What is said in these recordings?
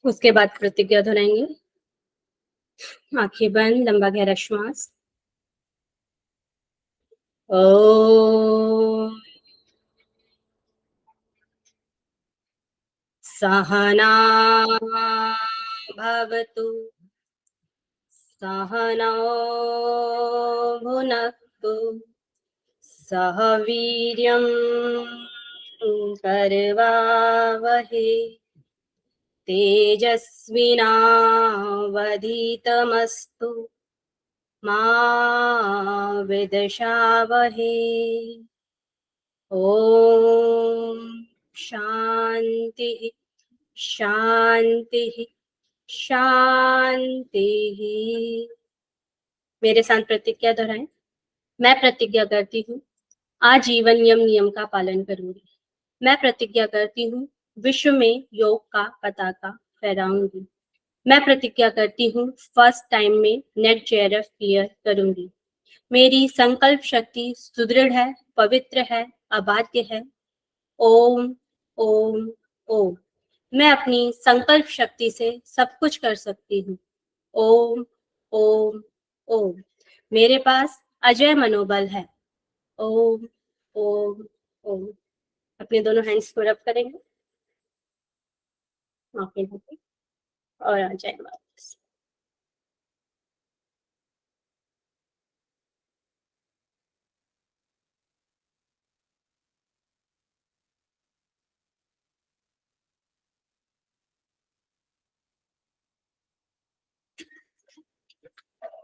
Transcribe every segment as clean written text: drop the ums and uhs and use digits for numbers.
उसके बाद प्रतिज्ञा दोहराएंगे। आंखें बंद, लंबा गहरा श्वास। ओम सहना भवतु सहनौ भुनक्तु सह वीर्यं करवावहै तेजस्विनावधीतमस्तु मा विद्विषावहै। ओम शांति शांति शांति। मेरे साथ प्रतिज्ञा दोहराएं। मैं प्रतिज्ञा करती हूँ आजीवन यम नियम का पालन करूंगी। मैं प्रतिज्ञा करती हूँ विश्व में योग का पताका फहराऊंगी। मैं प्रतिज्ञा करती हूँ फर्स्ट टाइम में नेट जेआरएफ क्लियर करूंगी। मेरी संकल्प शक्ति सुदृढ़ है, पवित्र है, अबाध्य है। ओम ओम ओम। मैं अपनी संकल्प शक्ति से सब कुछ कर सकती हूँ। ओम ओम ओम। मेरे पास अजय मनोबल है। ओम ओम ओम। अपने दोनों हैंड्स को रब करेंगे आंखें ढके और आ जाए वापस।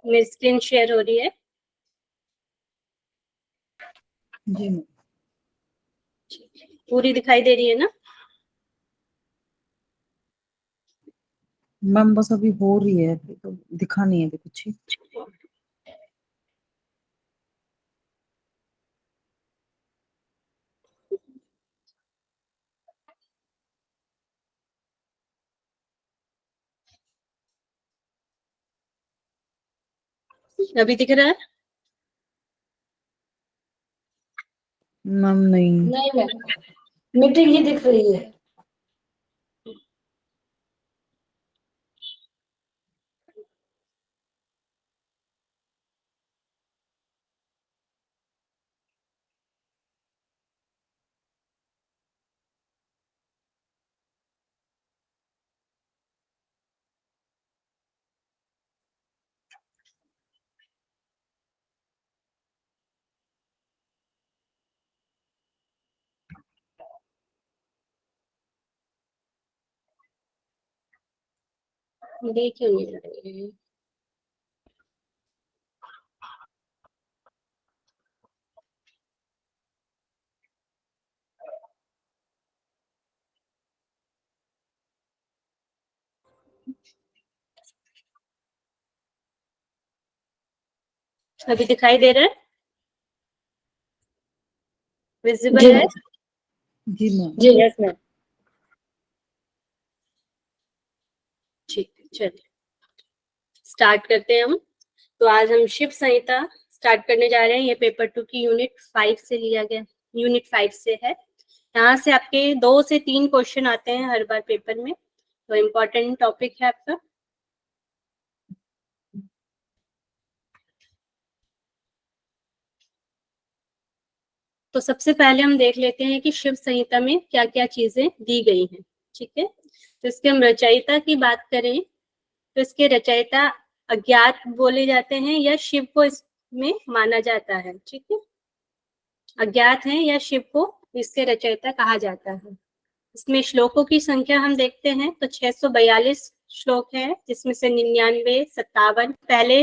मेरी स्क्रीन शेयर हो रही है। जी मैम। पूरी दिखाई दे रही है ना? मैम बस अभी हो रही है, अभी तो दिखा नहीं है अभी कुछ ही। अभी दिख रहा है? मैम नहीं। नहीं मैम, मीटिंग ही दिख रही है। देख क्यों नहीं रही है? अभी दिखाई दे रहा है? विजिबल जी है? मैम। जी मैम। जी यस मैम। ठीक है, चलिए स्टार्ट करते हैं हम। तो आज हम शिव संहिता स्टार्ट करने जा रहे हैं। ये पेपर 2 की यूनिट 5 से लिया गया, यूनिट 5 से है। यहाँ से आपके 2 से 3 क्वेश्चन आते हैं हर बार पेपर में, तो इम्पोर्टेंट टॉपिक है आपका। तो सबसे पहले हम देख लेते हैं कि शिव संहिता में क्या क्या चीजें दी गई हैं। ठीक है, तो इसके हम रचयिता की बात करें तो इसके रचयिता अज्ञात बोले जाते हैं या शिव को इसमें माना जाता है। ठीक है, अज्ञात है या शिव को इसके रचयिता कहा जाता है। इसमें श्लोकों की संख्या हम देखते हैं तो 642 श्लोक है, जिसमें से 99, 57 पहले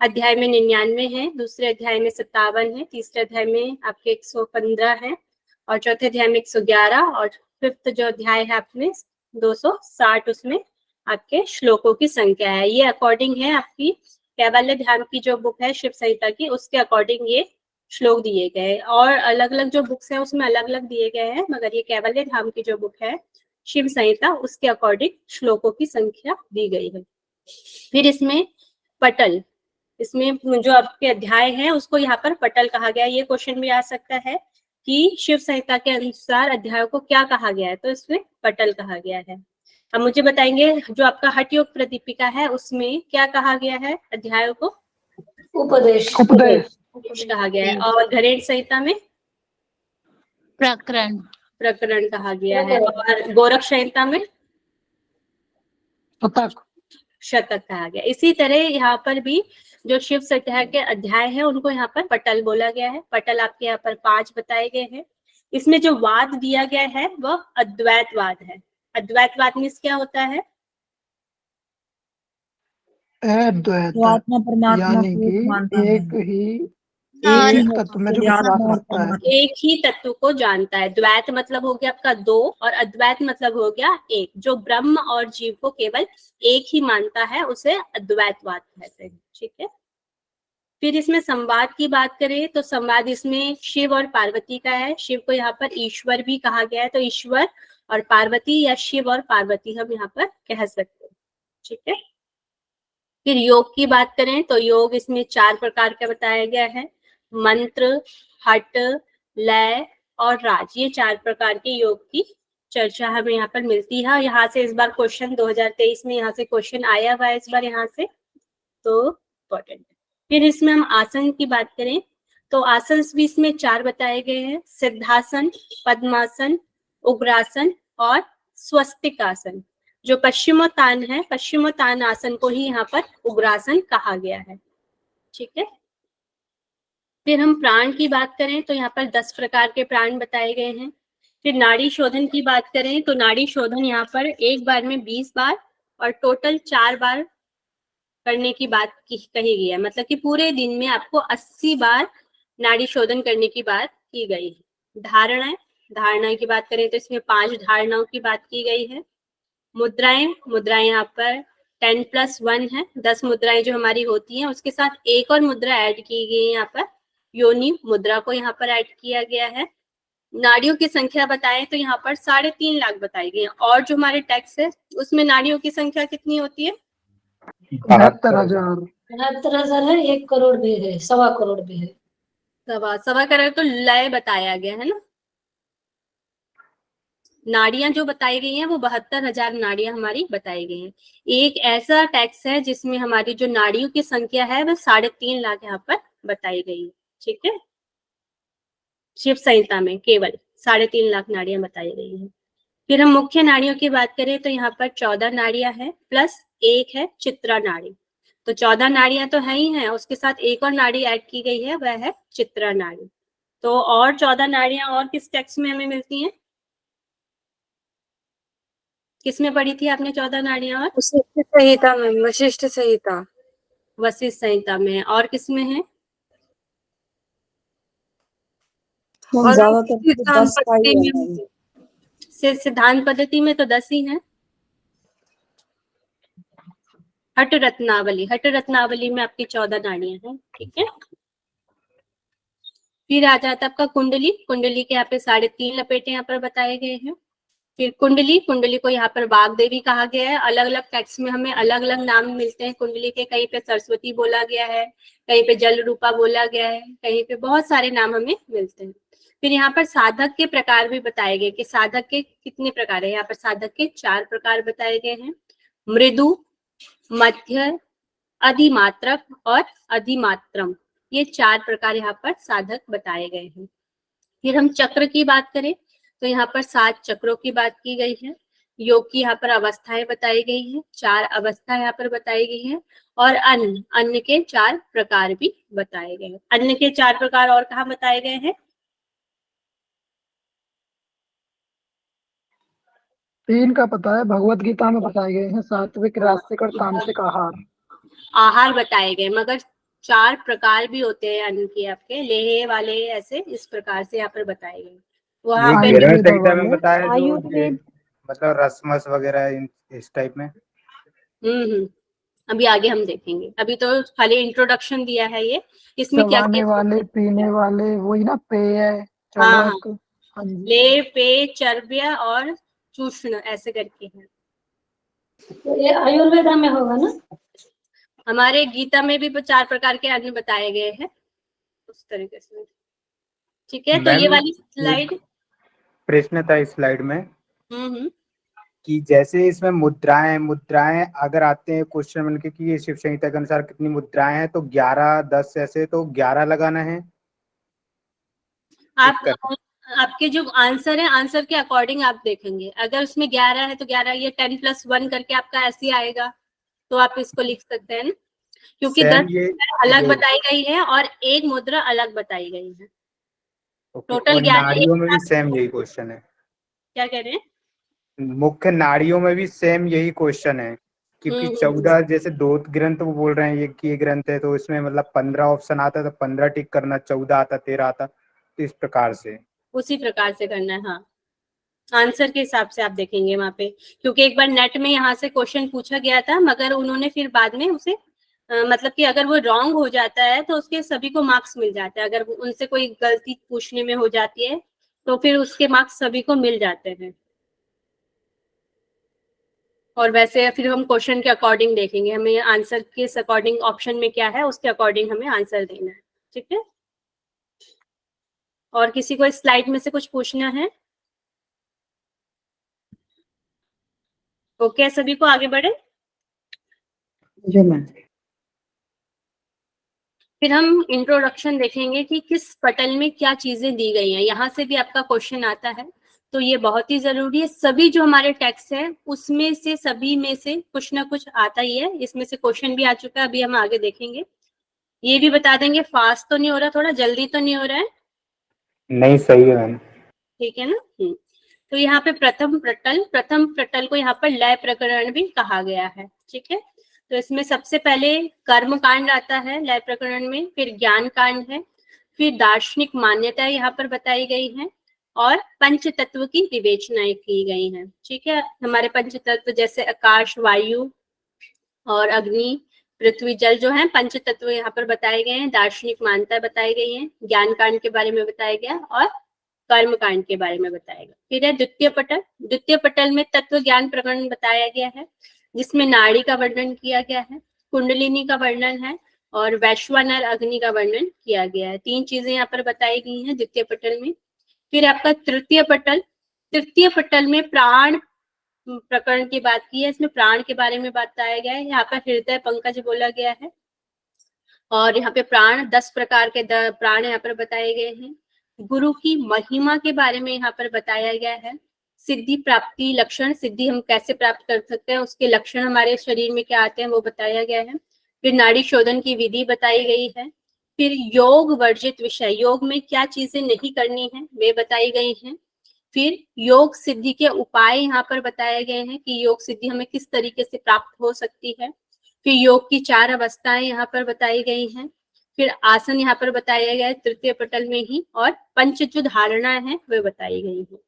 अध्याय में 99 है, दूसरे अध्याय में 57 है, तीसरे अध्याय में आपके 115 है और चौथे अध्याय में 111 और फिफ्थ जो अध्याय है आपने 260, उसमें आपके श्लोकों की संख्या है। ये अकॉर्डिंग है आपकी कैवल्य ध्यान की जो बुक है शिव संहिता की, उसके अकॉर्डिंग ये श्लोक दिए गए। और अलग अलग जो बुक्स है उसमें अलग अलग दिए गए हैं, मगर ये कैवल्य धाम की जो बुक है शिव संहिता, उसके अकॉर्डिंग श्लोकों की संख्या दी गई है। फिर इसमें पटल, इसमें जो आपके अध्याय है उसको यहाँ पर पटल कहा गया है। ये क्वेश्चन भी आ सकता है कि शिव संहिता के अनुसार अध्याय को क्या कहा गया है, तो इसमें पटल कहा गया है। अब मुझे बताएंगे जो आपका हठ योग प्रदीपिका है उसमें क्या कहा गया है अध्यायों को? उपदेश। उपदेश कहा गया है। और घरेड़ संहिता में प्रकरण प्रकरण कहा गया है। और गोरख संहिता में शतक शतक कहा गया। इसी तरह यहाँ पर भी जो शिव संहिता के अध्याय है उनको यहाँ पर पटल बोला गया है। पटल आपके यहाँ पर 5 बताए गए हैं। इसमें जो वाद दिया गया है वह अद्वैतवाद है। अद्वैतवाद मीन्स क्या होता है? अद्वैत, तो आत्मा परमात्मा यानी को कि मानता है। एक ही हाँ, एक तत्व में जो विश्वास रखता है। एक ही तत्व को जानता है। द्वैत मतलब हो गया आपका 2 और अद्वैत मतलब हो गया एक। जो ब्रह्म और जीव को केवल एक ही मानता है उसे अद्वैतवाद कहते हैं। ठीक है। फिर इसमें संवाद की बात करें तो संवाद इसमें शिव और पार्वती का है। शिव को यहाँ पर ईश्वर भी कहा गया है, तो ईश्वर और पार्वती या शिव और पार्वती हम यहाँ पर कह सकते हैं। ठीक है। फिर योग की बात करें तो योग इसमें 4 प्रकार का बताया गया है। मंत्र, हठ, लय और राज, ये 4 प्रकार के योग की चर्चा हमें यहाँ पर मिलती है। यहाँ से इस बार क्वेश्चन 2023 में यहाँ से क्वेश्चन आया हुआ है इस बार यहाँ से, तो इम्पोर्टेंट है। फिर इसमें हम आसन की बात करें तो आसन भी इसमें 4 बताए गए हैं। सिद्धासन, पद्मासन, उग्रासन और स्वस्तिक आसन। जो पश्चिमोत्तान है, पश्चिमोत्तान आसन को ही यहाँ पर उग्रासन कहा गया है। ठीक है। फिर हम प्राण की बात करें तो यहाँ पर 10 प्रकार के प्राण बताए गए हैं। फिर नाड़ी शोधन की बात करें तो नाड़ी शोधन यहाँ पर एक बार में 20 बार और टोटल 4 बार करने की बात कही गई है। मतलब कि पूरे दिन में आपको 80 बार नाड़ी शोधन करने की बात की गई है। धारणा की बात करें तो इसमें 5 धारणाओं की बात की गई है। मुद्राएं यहाँ पर 10+1 है। 10 मुद्राएं जो हमारी होती हैं उसके साथ एक और मुद्रा ऐड की गई है। यहाँ पर योनि मुद्रा को यहाँ पर ऐड किया गया है। नाड़ियों की संख्या बताएं तो यहाँ पर 3.5 लाख बताई गई है। और जो हमारे टैक्स है उसमें नाड़ियों की संख्या कितनी होती है? 72,000। 72,000 है, 1 करोड़ भी है, 1.25 करोड़ भी है। सवा करोड़ तो लय बताया गया है ना। नाड़ियां जो बताई गई हैं वो 72,000 नाड़ियां हमारी बताई गई हैं। एक ऐसा टैक्स है जिसमें हमारी जो नाड़ियों की संख्या है वह 3.5 लाख यहाँ पर बताई गई है। ठीक है। शिव संहिता में केवल 3.5 लाख नाड़ियां बताई गई हैं। फिर हम मुख्य नाड़ियों की बात करें तो यहाँ पर 14 नाड़ियां है प्लस एक है चित्रा नाड़ी। तो 14 नाड़ियां तो है ही हैं, उसके साथ एक और नाड़ी ऐड की गई है, वह है चित्रा नाड़ी। तो और 14 नाड़ियां और किस टेक्स्ट में हमें मिलती हैं? किसमें पढ़ी थी आपने 14 नाड़ियां? और वशिष्ठ संहिता में, वशिष्ठ संहिता। वशिष्ठ संहिता में। और किसमें है? और ज्यादातर तो सिद्धांत 10 का ही पद्धति है। में सिद्धांत पद्धति में तो 10 ही है। हट रत्नावली में आपकी 14 नाड़ियां हैं। ठीक है। फिर आ जाता है आपका कुंडली के यहाँ पे 3.5 लपेटे यहाँ पर बताए गए हैं। फिर कुंडली को यहाँ पर वाग्देवी कहा गया है। अलग अलग टेक्स्ट में हमें अलग अलग नाम मिलते हैं कुंडली के। कहीं पे सरस्वती बोला गया है, कहीं पे जल रूपा बोला गया है, कहीं पे बहुत सारे नाम हमें मिलते हैं। फिर यहाँ पर साधक के प्रकार भी बताए गए कि साधक के कितने प्रकार है। यहाँ पर साधक के 4 प्रकार बताए गए हैं। मृदु, मध्य, अधिमात्रक और अधिमात्रम, ये 4 प्रकार यहाँ पर साधक बताए गए हैं। फिर हम चक्र की बात करें तो यहाँ पर 7 चक्रों की बात की गई है। योग की यहाँ पर अवस्थाएं बताई गई हैं, 4 अवस्था यहाँ पर बताई गई हैं। और अन्न के 4 प्रकार भी बताए गए हैं। अन्न के 4 प्रकार और कहाँ बताए गए हैं? 3 का पता है, भगवत गीता में बताए गए हैं, सात्विक, राजसिक और तामसिक आहार बताए गए, मगर 4 प्रकार भी होते हैं अन्न के आपके, लेहे वाले, ऐसे इस प्रकार से यहाँ पर बताए गए। वहां पे आयुर्वेद संहिता में वाले। बताया जो आयुर्वेद मतलब रसमस वगैरह इस टाइप में। अभी आगे हम देखेंगे, अभी तो खाली इंट्रोडक्शन दिया है ये। इसमें क्या चबाने वाले, पीने वाले, वही ना, पेय, हाँ, चर्वक। हाँ जी। ले, पे, चर्व्य और चूष्ण ऐसे करके है। तो ये आयुर्वेद में होगा ना। हमारे गीता में भी 4 प्रकार के अन्न बताए गए हैं उस तरीके से। ठीक है। तो ये वाली स्लाइड प्रश्न था इस स्लाइड में कि जैसे इसमें मुद्राएं अगर आते हैं क्वेश्चन बन के कि ये शिव संहिता के अनुसार कितनी मुद्राएं हैं, तो 11 10 ऐसे, तो 11 लगाना है। आप दिक्कत। आपके जो आंसर है, आंसर के अकॉर्डिंग आप देखेंगे। अगर उसमें 11 है तो 11, ये 10+1 करके आपका ऐसे आएगा, तो आप इसको लिख सकते हैं ना, क्योंकि सेम 10 ये अलग जो बताई गई है और एक मुद्रा अलग बताई गई है। ओके, टोटल और 11। नाड़ियों में भी सेम यही क्वेश्चन है। क्या कह रहे हैं? मुख्य नाड़ियों में भी सेम यही क्वेश्चन है, क्योंकि 14 जैसे 2 ग्रंथ वो बोल रहे हैं ये कि ये ग्रंथ है, तो इसमें मतलब 15 ऑप्शन आता है, तो 15 टिक करना, 14 आता, 13 आता, तो इस प्रकार से। उसी प्रकार से करना है। हाँ, आंसर के हिसाब से आप देखेंगे वहां पे, क्योंकि एक बार नेट में यहाँ से क्वेश्चन पूछा गया था, मगर उन्होंने फिर बाद में उसे मतलब कि अगर वो रॉन्ग हो जाता है तो उसके सभी को मार्क्स मिल जाते हैं। अगर उनसे कोई गलती पूछने में हो जाती है तो फिर उसके मार्क्स सभी को मिल जाते हैं। और वैसे फिर हम क्वेश्चन के अकॉर्डिंग देखेंगे, हमें आंसर के अकॉर्डिंग ऑप्शन में क्या है उसके अकॉर्डिंग हमें आंसर देना है। ठीक है, और किसी को इस स्लाइड में से कुछ पूछना है? ओके, सभी को आगे बढ़े। जी मैम। फिर हम इंट्रोडक्शन देखेंगे कि किस पटल में क्या चीजें दी गई हैं। यहाँ से भी आपका क्वेश्चन आता है, तो ये बहुत ही जरूरी है। सभी जो हमारे टेक्स्ट है उसमें से, सभी में से कुछ ना कुछ आता ही है। इसमें से क्वेश्चन भी आ चुका है, अभी हम आगे देखेंगे। ये भी बता देंगे, फास्ट तो नहीं हो रहा, थोड़ा जल्दी तो नहीं हो रहा है? नहीं, सही है मैम। ठीक है ना। तो यहाँ पे प्रथम प्रटल को यहाँ पर लय प्रकरण भी कहा गया है। ठीक है, तो इसमें सबसे पहले कर्म कांड आता है लय प्रकरण में, फिर ज्ञान कांड है, फिर दार्शनिक मान्यताएं यहाँ पर बताई गई हैं, और पंच तत्व की विवेचनाएं की गई हैं। ठीक है, हमारे पंच तत्व जैसे आकाश, वायु और अग्नि, पृथ्वी, जल जो है पंच तत्व यहाँ पर बताए गए हैं। दार्शनिक मान्यता बताई गई है, ज्ञान कांड के बारे में बताया गया, और कर्म कांड के बारे में बताएगा। फिर है द्वितीय पटल में तत्व ज्ञान प्रकरण बताया गया है, जिसमें नाड़ी का वर्णन किया गया है, कुंडलिनी का वर्णन है, और वैश्वानर अग्नि का वर्णन किया गया है। 3 चीजें यहाँ पर बताई गई हैं द्वितीय पटल में। फिर आपका तृतीय पटल में प्राण प्रकरण की बात की है। इसमें प्राण के बारे में बताया गया है। यहाँ पर हृदय पंकज बोला गया है, और यहाँ पे प्राण 10 प्रकार के प्राण यहाँ पर बताए गए हैं। गुरु की महिमा के बारे में यहाँ पर बताया गया है। सिद्धि प्राप्ति लक्षण, सिद्धि हम कैसे प्राप्त कर सकते हैं, उसके लक्षण हमारे शरीर में क्या आते हैं वो बताया गया है। फिर नाड़ी शोधन की विधि बताई गई है। फिर योग वर्जित विषय, योग में क्या चीजें नहीं करनी है वे बताई गई हैं। फिर योग सिद्धि के उपाय यहाँ पर बताए गए हैं कि योग सिद्धि हमें किस तरीके से प्राप्त हो सकती है। फिर योग की 4 अवस्थाएं यहाँ पर बताई गई हैं। फिर आसन यहाँ पर बताया गया है तृतीय पटल में ही, और पंच जो धारणा है वे बताई गई हैं।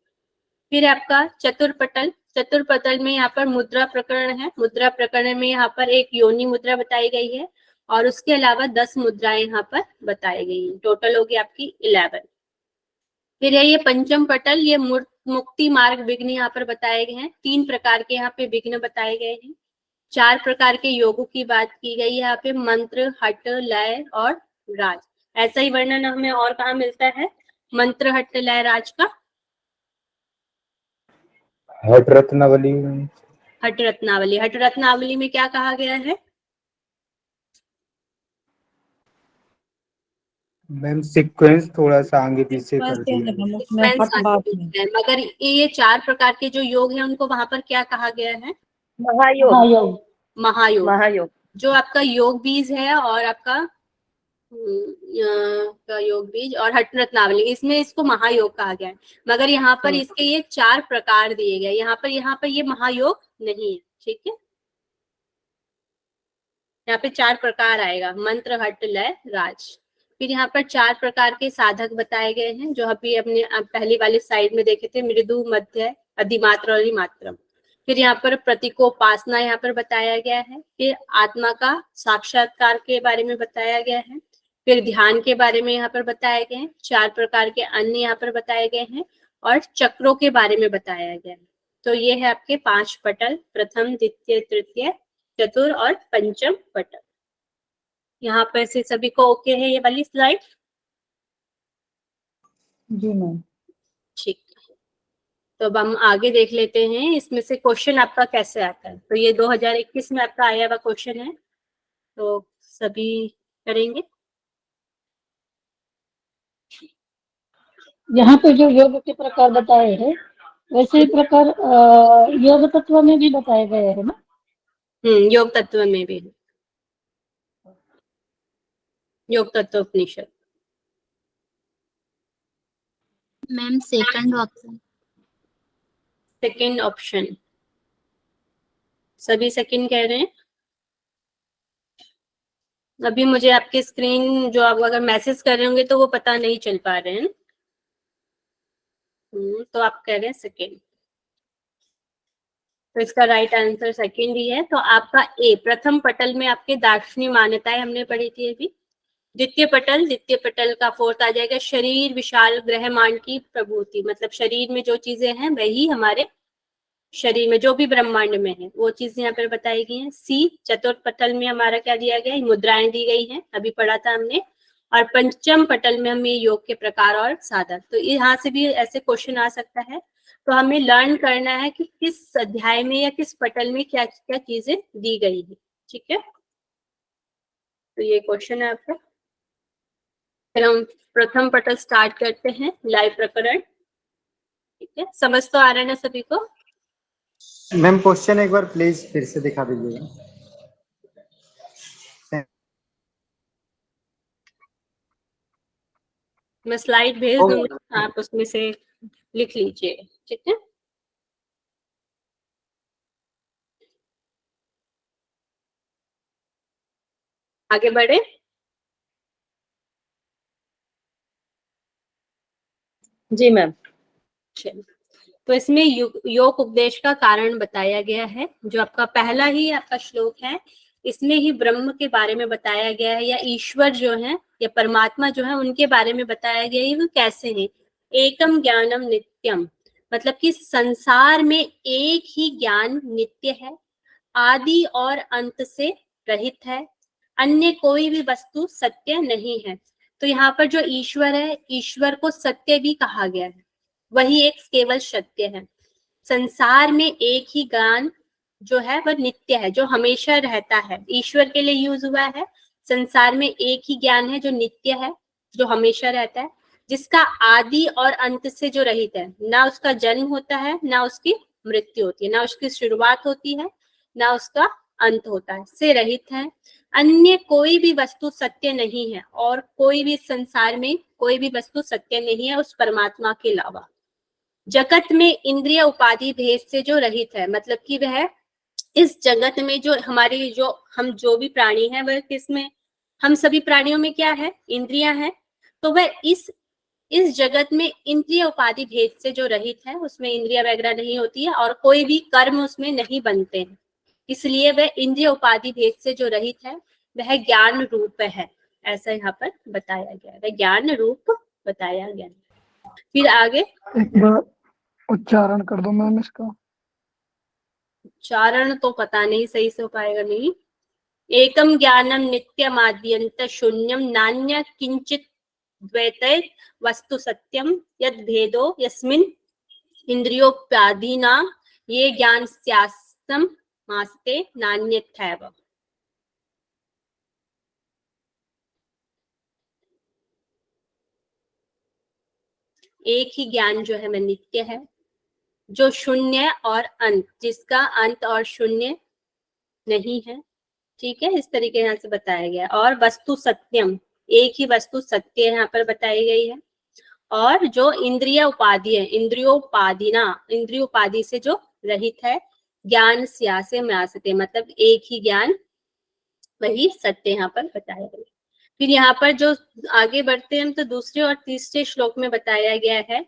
फिर आपका चतुर्पटल में यहाँ पर मुद्रा प्रकरण है। मुद्रा प्रकरण में यहाँ पर एक योनि मुद्रा बताई गई है, और उसके अलावा 10 मुद्राएं यहाँ पर बताई गई हैं। टोटल होगी आपकी 11। फिर है ये पंचम पटल, ये मुक्ति मार्ग विघ्न यहाँ पर बताए गए हैं। 3 प्रकार के यहाँ पे विघ्न बताए गए हैं। 4 प्रकार के योगों की बात की गई है यहाँ पे, मंत्र, हट, लय और राज। ऐसा ही वर्णन हमें और कहाँ मिलता है मंत्र, हट, लय, राज का? हट रत्नावली। हट रत्नावली में क्या कहा गया है? मैम सीक्वेंस थोड़ा सा आगे पीछे कर दिया है। सीक्वेंस आगे है, मगर ये 4 प्रकार के जो योग हैं उनको वहां पर क्या कहा गया है? महायोग। महायोग। जो आपका योग बीज है और आपका का योग बीज और हट रत्नावली, इसमें इसको महायोग कहा गया है। मगर यहाँ पर इसके ये 4 प्रकार दिए गए, यहाँ पर ये महायोग नहीं है। ठीक है, यहाँ पे 4 प्रकार आएगा, मंत्र, हट, लय, राज। फिर यहाँ पर 4 प्रकार के साधक बताए गए हैं, जो अभी अपने पहली वाली साइड में देखे थे, मृदु, मध्य, अधिमात्र और मात्रम। फिर यहाँ पर प्रतीकोपासना यहाँ पर बताया गया है। फिर आत्मा का साक्षात्कार के बारे में बताया गया है। फिर ध्यान के बारे में यहाँ पर बताए गए हैं। 4 प्रकार के अन्य यहाँ पर बताए गए हैं, और चक्रों के बारे में बताया गया है। तो ये है आपके 5 पटल, प्रथम, द्वितीय, तृतीय, चतुर और पंचम पटल। यहाँ पर से सभी को ओके है ये वाली स्लाइड? जी मैम। ठीक। तो अब हम आगे देख लेते हैं इसमें से क्वेश्चन आपका कैसे आता है। तो ये 2021 में आपका आया हुआ क्वेश्चन है, तो सभी करेंगे। यहाँ पे जो योग के प्रकार बताए हैं वैसे ही प्रकार योग तत्व में भी बताए गए हैं ना। योग तत्व में भी है, Yoga Tattva Upanishad. Ma'am second option. Second option, सभी सेकंड कह रहे हैं। अभी मुझे आपकी स्क्रीन जो आप अगर मैसेज कर रहे होंगे तो वो पता नहीं चल पा रहे हैं। तो आप कह रहे हैं सेकंड, तो इसका राइट आंसर सेकंड ही है। तो आपका ए, प्रथम पटल में आपके दार्शनिक मान्यताएं हमने पढ़ी थी अभी। द्वितीय पटल का फोर्थ आ जाएगा शरीर विशाल ब्रह्मांड की प्रभुति, मतलब शरीर में जो चीजें हैं वही हमारे शरीर में जो भी ब्रह्मांड में है वो चीज यहाँ पर बताई गई है। सी, चतुर्थ पटल में हमारा क्या दिया गया है, मुद्राएं दी गई हैं, अभी पढ़ा था हमने। और पंचम पटल में हमें योग के प्रकार और साधन, तो यहाँ से भी ऐसे क्वेश्चन आ सकता है। तो हमें लर्न करना है कि किस अध्याय में या किस पटल में क्या क्या चीजें दी गई है। ठीक है, तो ये क्वेश्चन है आपका। फिर हम प्रथम पटल स्टार्ट करते हैं, लाइव प्रकरण। ठीक है, समझ तो आ रहा है ना सभी को। मैम क्वेश्चन एक बार प्लीज फिर से दिखा दीजिएगा। मैं स्लाइड भेज दूंगी, आप उसमें से लिख लीजिए। ठीक है, आगे बढ़े। जी मैम, चलिए। तो इसमें योग उपदेश का कारण बताया गया है। जो आपका पहला ही आपका श्लोक है, इसमें ही ब्रह्म के बारे में बताया गया है, या ईश्वर जो है या परमात्मा जो है उनके बारे में बताया गया है। वो कैसे हैं, एकम ज्ञानम नित्यम, मतलब कि संसार में एक ही ज्ञान नित्य है, आदि और अंत से रहित है, अन्य कोई भी वस्तु सत्य नहीं है। तो यहाँ पर जो ईश्वर है, ईश्वर को सत्य भी कहा गया है, वही एक केवल सत्य है। संसार में एक ही ज्ञान जो है वह नित्य है, जो हमेशा रहता है। ईश्वर के लिए यूज हुआ है, संसार में एक ही ज्ञान है जो नित्य है, जो हमेशा रहता है, जिसका आदि और अंत से जो रहित है, ना उसका जन्म होता है, ना उसकी मृत्यु होती है, ना उसकी शुरुआत होती है, ना उसका अंत होता है, से रहित है। अन्य कोई भी वस्तु सत्य नहीं है, और कोई भी संसार में कोई भी वस्तु सत्य नहीं है उस परमात्मा के अलावा। जगत में इंद्रिय उपाधि भेद से जो रहित है, मतलब कि वह इस जगत में जो हमारी जो हम जो भी प्राणी है वह किसमें, हम सभी प्राणियों में क्या है, इंद्रियां हैं। तो वह इस जगत में इंद्रिय उपाधि भेद से जो रहित है, उसमें इंद्रिया वगैरह नहीं होती है और कोई भी कर्म उसमें नहीं बनते हैं, इसलिए वह इंद्रिय उपाधि भेद से जो रहित है वह ज्ञान रूप है। ऐसा यहाँ पर बताया गया है, वह ज्ञान रूप बताया गया है। फिर आगे एक बार उच्चारण कर दो मैम इसका। उच्चारण तो पता नहीं सही से हो पाएगा नहीं। एकम ज्ञानम नित्यम आद्यंत शून्यम नान्य किंचित द्वैतै वस्तु सत्यम यद भेदो यस्मिन इंद्रियोपाधिना ये ज्ञान स्यास्तम मास्ते नान्यथैव। एक ही ज्ञान जो है वह नित्य है, जो शून्य और अंत, जिसका अंत और शून्य नहीं है। ठीक है, इस तरीके यहाँ से बताया गया। और वस्तु सत्यम, एक ही वस्तु सत्य यहाँ पर बताई गई है। और जो इंद्रिय उपाधि है, इंद्रियोपाधिना, इंद्रिय उपाधि से जो रहित है, ज्ञान स्यासे म्यासते, मतलब एक ही ज्ञान वही सत्य यहाँ पर बताया गया। फिर यहाँ पर जो आगे बढ़ते हैं तो दूसरे और तीसरे श्लोक में बताया गया है,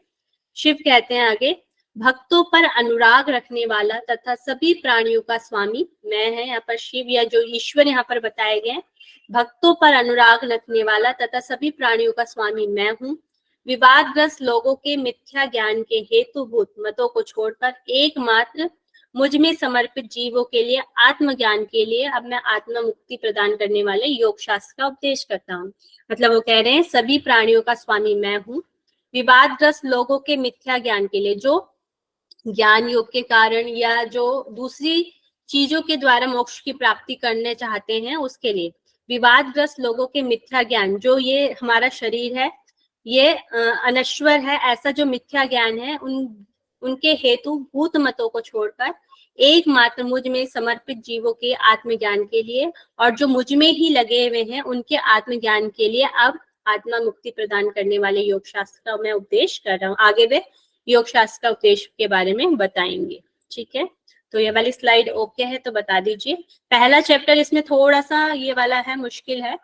शिव कहते हैं आगे, भक्तों पर अनुराग रखने वाला तथा सभी प्राणियों का स्वामी मैं है। यहाँ पर शिव या जो ईश्वर यहाँ पर बताए गए, भक्तों पर अनुराग रखने वाला तथा सभी प्राणियों का स्वामी मैं हूँ। विवादग्रस्त लोगों के मिथ्या ज्ञान के हेतुभूत मतों को छोड़कर एकमात्र मुझ में समर्पित जीवों के लिए, आत्मज्ञान के लिए अब मैं आत्मा मुक्ति प्रदान करने वाले योग शास्त्र का उपदेश करता हूँ। मतलब वो कह रहे हैं सभी प्राणियों का स्वामी मैं हूँ, विवादग्रस्त लोगों के मिथ्या ज्ञान के लिए, जो ज्ञान योग के कारण या जो दूसरी चीजों के द्वारा मोक्ष की प्राप्ति करने चाहते हैं उसके लिए। विवादग्रस्त लोगों के मिथ्या ज्ञान, जो ये हमारा शरीर है ये अनश्वर है, ऐसा जो मिथ्या ज्ञान है उनके हेतु भूत मतों को छोड़कर एकमात्र मुझ में समर्पित जीवों के आत्मज्ञान के लिए और जो मुझ में ही लगे हुए हैं उनके आत्मज्ञान के लिए अब आत्मा मुक्ति प्रदान करने वाले योग शास्त्र का मैं उपदेश कर रहा हूँ। आगे वे योग शास्त्र का उपदेश के बारे में बताएंगे। ठीक है, तो ये वाली स्लाइड ओके है तो बता दीजिए। पहला चैप्टर इसमें थोड़ा सा ये वाला है, मुश्किल है,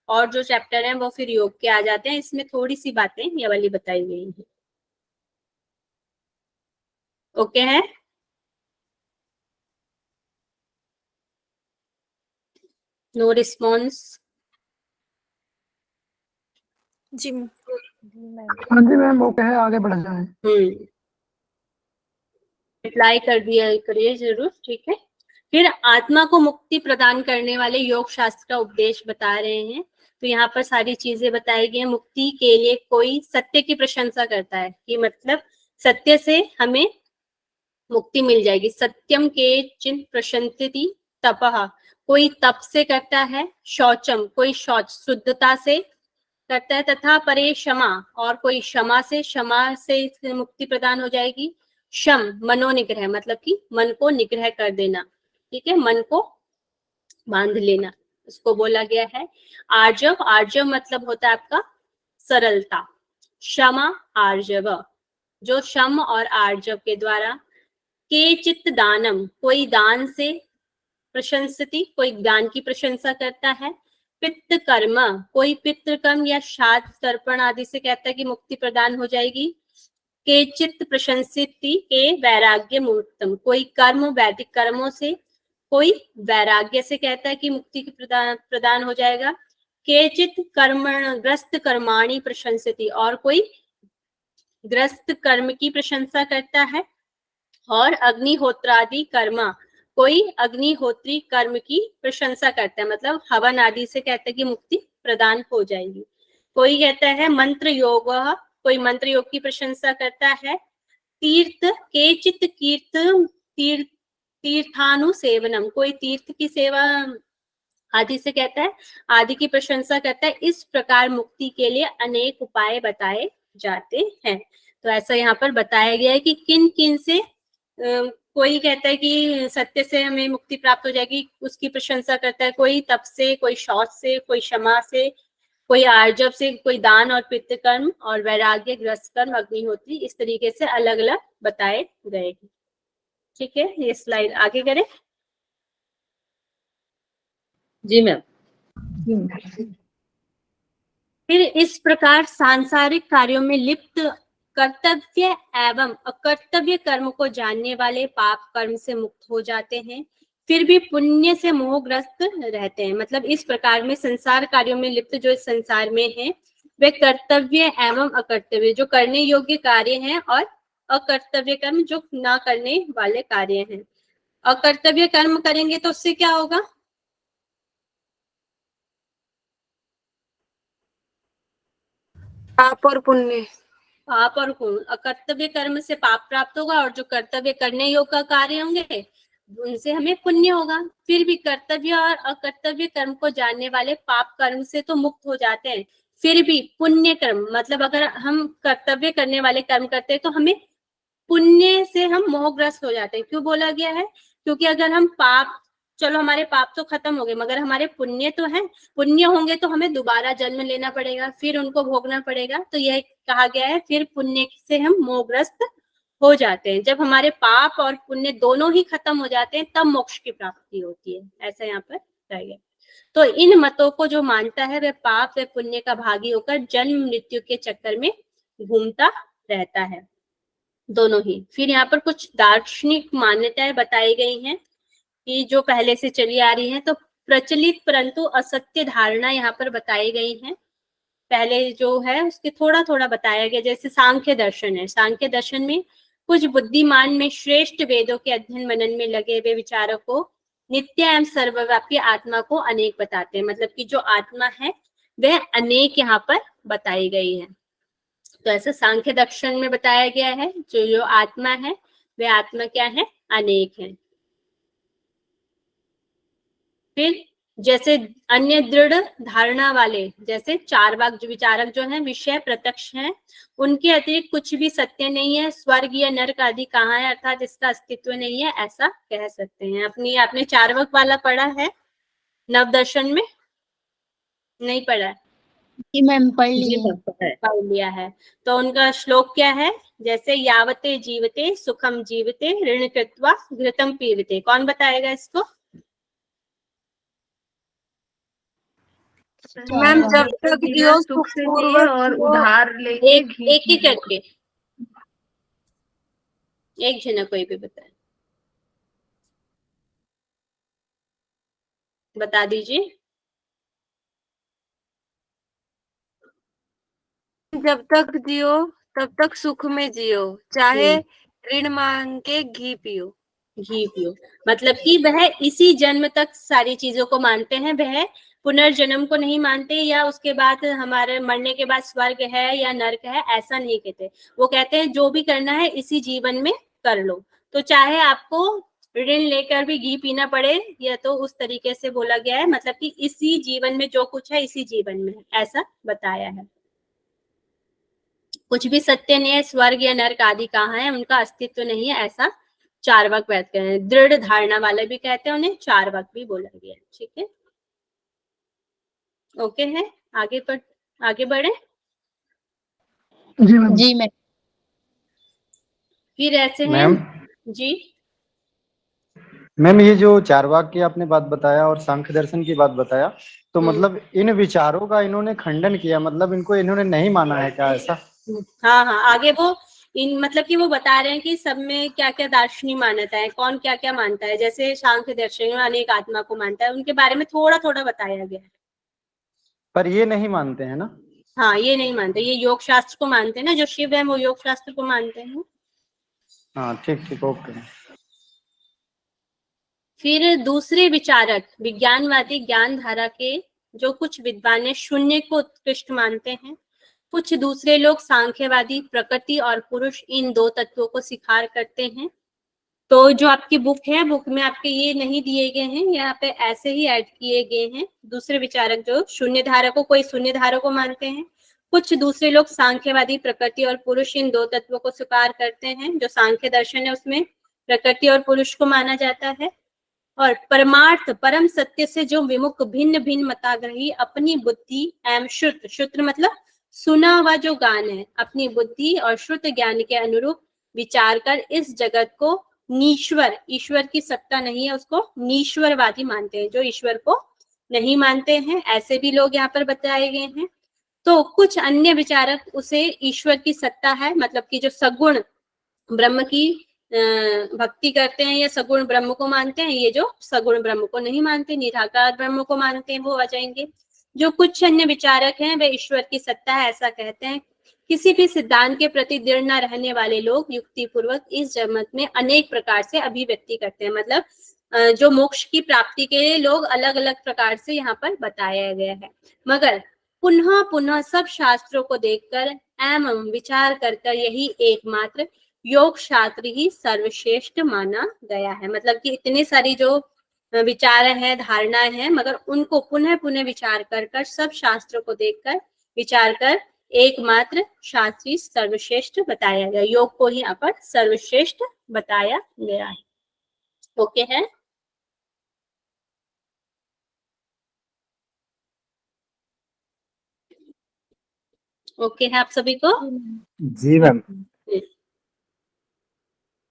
और जो चैप्टर है वो फिर योग के आ जाते हैं। इसमें थोड़ी सी बातें ये वाली बताई गई हैं। ओके है, नो रिस्पॉन्स? जी मैम। हाँ जी मैम, ओके है, आगे बढ़ जाए। रिप्लाई कर दिया करिए जरूर। ठीक है, फिर आत्मा को मुक्ति प्रदान करने वाले योग शास्त्र का उपदेश बता रहे हैं। तो यहाँ पर सारी चीजें बताई गई हैं। मुक्ति के लिए कोई सत्य की प्रशंसा करता है कि मतलब सत्य से हमें मुक्ति मिल जाएगी। सत्यम के चिन्ह प्रशंसति तपः, कोई तप से करता है। शौचम, कोई शौच शुद्धता से करता है। तथा परे क्षमा, और कोई क्षमा से मुक्ति प्रदान हो जाएगी। शम मनोनिग्रह, मतलब कि मन को निग्रह कर देना। ठीक है, मन को बांध लेना, उसको बोला गया है। आर्जव, आर्जव मतलब होता है आपका सरलता। क्षमा आर्जव, जो क्षम और आर्जव के द्वारा। केचित दानम, कोई दान से। प्रशंसति, कोई दान की प्रशंसा करता है। पितृ कर्म, कोई पितृ कर्म या श्राद्ध तर्पण आदि से कहता है कि मुक्ति प्रदान हो जाएगी। केचित प्रशंसिति के वैराग्य मुक्तम, कोई कर्म वैदिक कर्मों से, कोई वैराग्य से कहता है कि मुक्ति की प्रदान हो जाएगा। केचित कर्मग्रस्त कर्माणि प्रशंसति, और कोई ग्रस्त कर्म की प्रशंसा करता है। और अग्निहोत्रादि कर्म, कोई अग्निहोत्री कर्म की प्रशंसा करता है, मतलब हवन आदि से कहता है कि मुक्ति प्रदान हो जाएगी। कोई कहता है मंत्र योग, कोई मंत्र योग की प्रशंसा करता है। तीर्थ, केचित तीर्थानुसेवनम, कोई तीर्थ की सेवा आदि से कहता है, आदि की प्रशंसा करता है। इस प्रकार मुक्ति के लिए अनेक उपाय बताए जाते हैं। तो ऐसा यहाँ पर बताया गया है कि किन किन से कोई कहता है कि सत्य से हमें मुक्ति प्राप्त हो जाएगी, उसकी प्रशंसा करता है। कोई तप से, कोई शौच से, कोई क्षमा से, कोई आर्जव से, कोई दान और पितृ कर्म, और वैराग्य, ग्रस्त कर्म, अग्निहोत्री, इस तरीके से अलग अलग बताए गए हैं। ठीक है, ये स्लाइड आगे करें। जी मैम। फिर इस प्रकार सांसारिक कार्यों में लिप्त कर्तव्य एवं अकर्तव्य कर्म को जानने वाले पाप कर्म से मुक्त हो जाते हैं, फिर भी पुण्य से मोहग्रस्त रहते हैं। मतलब इस प्रकार में संसार कार्यों में लिप्त जो इस संसार में है, वे कर्तव्य एवं अकर्तव्य, जो करने योग्य कार्य हैं, और अकर्तव्य कर्म, जो ना करने वाले कार्य हैं। अकर्तव्य कर्म करेंगे तो उससे क्या होगा? पाप और पुण्य। पाप और पुण्य। अकर्तव्य कर्म से पाप प्राप्त होगा, और जो कर्तव्य करने योग्य कार्य होंगे उनसे हमें पुण्य होगा। फिर भी कर्तव्य और अकर्तव्य कर्म को जानने वाले पाप कर्म से तो मुक्त हो जाते हैं, फिर भी पुण्य कर्म, मतलब अगर हम कर्तव्य करने वाले कर्म करते हैं तो हमें पुण्य से हम मोहग्रस्त हो जाते हैं। क्यों बोला गया है? क्योंकि अगर हम पाप, चलो हमारे पाप तो खत्म हो गए, मगर हमारे पुण्य तो है, पुण्य होंगे तो हमें दोबारा जन्म लेना पड़ेगा, फिर उनको भोगना पड़ेगा। तो यह कहा गया है फिर पुण्य से हम मोहग्रस्त हो जाते हैं। जब हमारे पाप और पुण्य दोनों ही खत्म हो जाते हैं तब मोक्ष की प्राप्ति होती है, ऐसा यहाँ पर बताया गया। तो इन मतों को जो मानता है वह पाप व पुण्य का भागी होकर जन्म मृत्यु के चक्कर में घूमता रहता है, दोनों ही। फिर यहाँ पर कुछ दार्शनिक मान्यताएं बताई गई हैं कि जो पहले से चली आ रही हैं। तो प्रचलित परंतु असत्य धारणा यहाँ पर बताई गई हैं। पहले जो है उसके थोड़ा थोड़ा बताया गया, जैसे सांख्य दर्शन है। सांख्य दर्शन में कुछ बुद्धिमान में श्रेष्ठ वेदों के अध्ययन मनन में लगे हुए विचारक को नित्य एवं सर्वव्यापी आत्मा को अनेक बताते हैं। मतलब कि जो आत्मा है वह अनेक यहाँ पर बताई गई है। तो ऐसे सांख्य दर्शन में बताया गया है जो आत्मा है वे आत्मा क्या है, अनेक है। फिर जैसे अन्य दृढ़ धारणा वाले, जैसे चारवाक जो विचारक जो है, विषय प्रत्यक्ष है, उनके अतिरिक्त कुछ भी सत्य नहीं है, स्वर्ग या नरक आदि कहाँ है, अर्थात इसका अस्तित्व नहीं है, ऐसा कह सकते हैं। आपने चारवाक वाला पढ़ा है नवदर्शन में? नहीं पढ़ा है? जी मैम पढ़ जी लिए। मैम पता है। पढ़ लिया है। तो उनका श्लोक क्या है? जैसे यावते जीवते सुखम जीवते ऋण कृत्वा घृतम पीवते। कौन बताएगा इसको? मैम जब तक जियो सुख से जिए पूर्वक और जियो। उधार लेके एक घी एक ही पियो। करके, एक जना कोई भी बताए, बता दीजिए। जब तक जियो तब तक सुख में जियो, चाहे ऋण मांग के घी पियो। घी पियो मतलब कि वह इसी जन्म तक सारी चीजों को मानते हैं, वह पुनर्जन्म को नहीं मानते, या उसके बाद हमारे मरने के बाद स्वर्ग है या नरक है, ऐसा नहीं कहते। वो कहते हैं जो भी करना है इसी जीवन में कर लो। तो चाहे आपको ऋण लेकर भी घी पीना पड़े, या तो उस तरीके से बोला गया है, मतलब कि इसी जीवन में जो कुछ है इसी जीवन में है, ऐसा बताया है। कुछ भी सत्य नहीं है, स्वर्ग या नरक आदि कहाँ है, उनका अस्तित्व नहीं है, ऐसा चारवाक कहते हैं। दृढ़ धारणा वाले भी कहते हैं, उन्हें चारवाक भी बोला गया है। ठीक है, ओके है। आगे बढ़े। जी मैम। जी मैम। फिर ऐसे हैं मैम जी। मैम ये जो चारवाक की आपने बात बताया और सांख्य दर्शन की बात बताया, तो मतलब इन विचारों का इन्होंने खंडन किया, मतलब इनको इन्होंने नहीं माना है क्या ऐसा? हाँ हाँ, आगे वो मतलब कि वो बता रहे हैं कि सब में क्या क्या दार्शनिक मान्यता है, कौन क्या क्या मानता है। जैसे सांख्य दर्शन अनेक आत्मा को मानता है, उनके बारे में थोड़ा थोड़ा बताया गया है। पर ये नहीं मानते हैं ना? हाँ, ये नहीं मानते, ये योग शास्त्र को मानते हैं ना, जो शिव है वो योग शास्त्र को मानते हैं। हाँ ठीक ठीक, ओके। फिर दूसरे विचारक विज्ञानवादी ज्ञान धारा के जो कुछ विद्वान है, शून्य को उत्कृष्ट मानते हैं। कुछ दूसरे लोग सांख्यवादी प्रकृति और पुरुष इन दो तत्वों को स्वीकार करते हैं। तो जो आपकी बुक है, बुक में आपके ये नहीं दिए गए हैं, यहाँ पे ऐसे ही ऐड किए गए हैं। दूसरे विचारक जो शून्य धारा को, कोई शून्य धारा को मानते हैं। कुछ दूसरे लोग सांख्यवादी प्रकृति और पुरुष इन दो तत्वों को स्वीकार करते हैं। जो सांख्य दर्शन है उसमें प्रकृति और पुरुष को माना जाता है। और परमार्थ परम सत्य से जो विमुख भिन्न भिन्न मताग्रही अपनी बुद्धि एवं श्रुत मतलब सुना हुआ जो ज्ञान है, अपनी बुद्धि और श्रुत ज्ञान के अनुरूप विचार कर इस जगत को नीश्वर, ईश्वर की सत्ता नहीं है, उसको नीश्वरवादी मानते हैं। जो ईश्वर को नहीं मानते हैं, ऐसे भी लोग यहाँ पर बताए गए हैं। तो कुछ अन्य विचारक उसे ईश्वर की सत्ता है, मतलब कि जो सगुण ब्रह्म की भक्ति करते हैं या सगुण ब्रह्म को मानते हैं। ये जो सगुण ब्रह्म को नहीं मानते, निराकार ब्रह्म को मानते हैं, वो आ जाएंगे। जो कुछ अन्य विचारक हैं वे ईश्वर की सत्ता है ऐसा कहते हैं। किसी भी सिद्धांत के प्रति दृढ़ न रहने वाले लोग युक्ति पूर्वक इस जगत में अनेक प्रकार से अभिव्यक्ति करते हैं। मतलब जो मोक्ष की प्राप्ति के लिए लोग अलग अलग प्रकार से यहाँ पर बताया गया है। मगर पुनः पुनः सब शास्त्रों को देखकर एवं विचार कर यही एकमात्र योग शास्त्र ही सर्वश्रेष्ठ माना गया है। मतलब कि इतनी सारी जो विचार है, धारणाएं हैं, मगर उनको पुनः पुनः विचार कर सब शास्त्रों को देखकर विचार कर एकमात्र शास्त्री सर्वश्रेष्ठ बताया गया। योग को ही यहाँ पर सर्वश्रेष्ठ बताया गया है। ओके है। ओके है आप सभी को? जी मैम।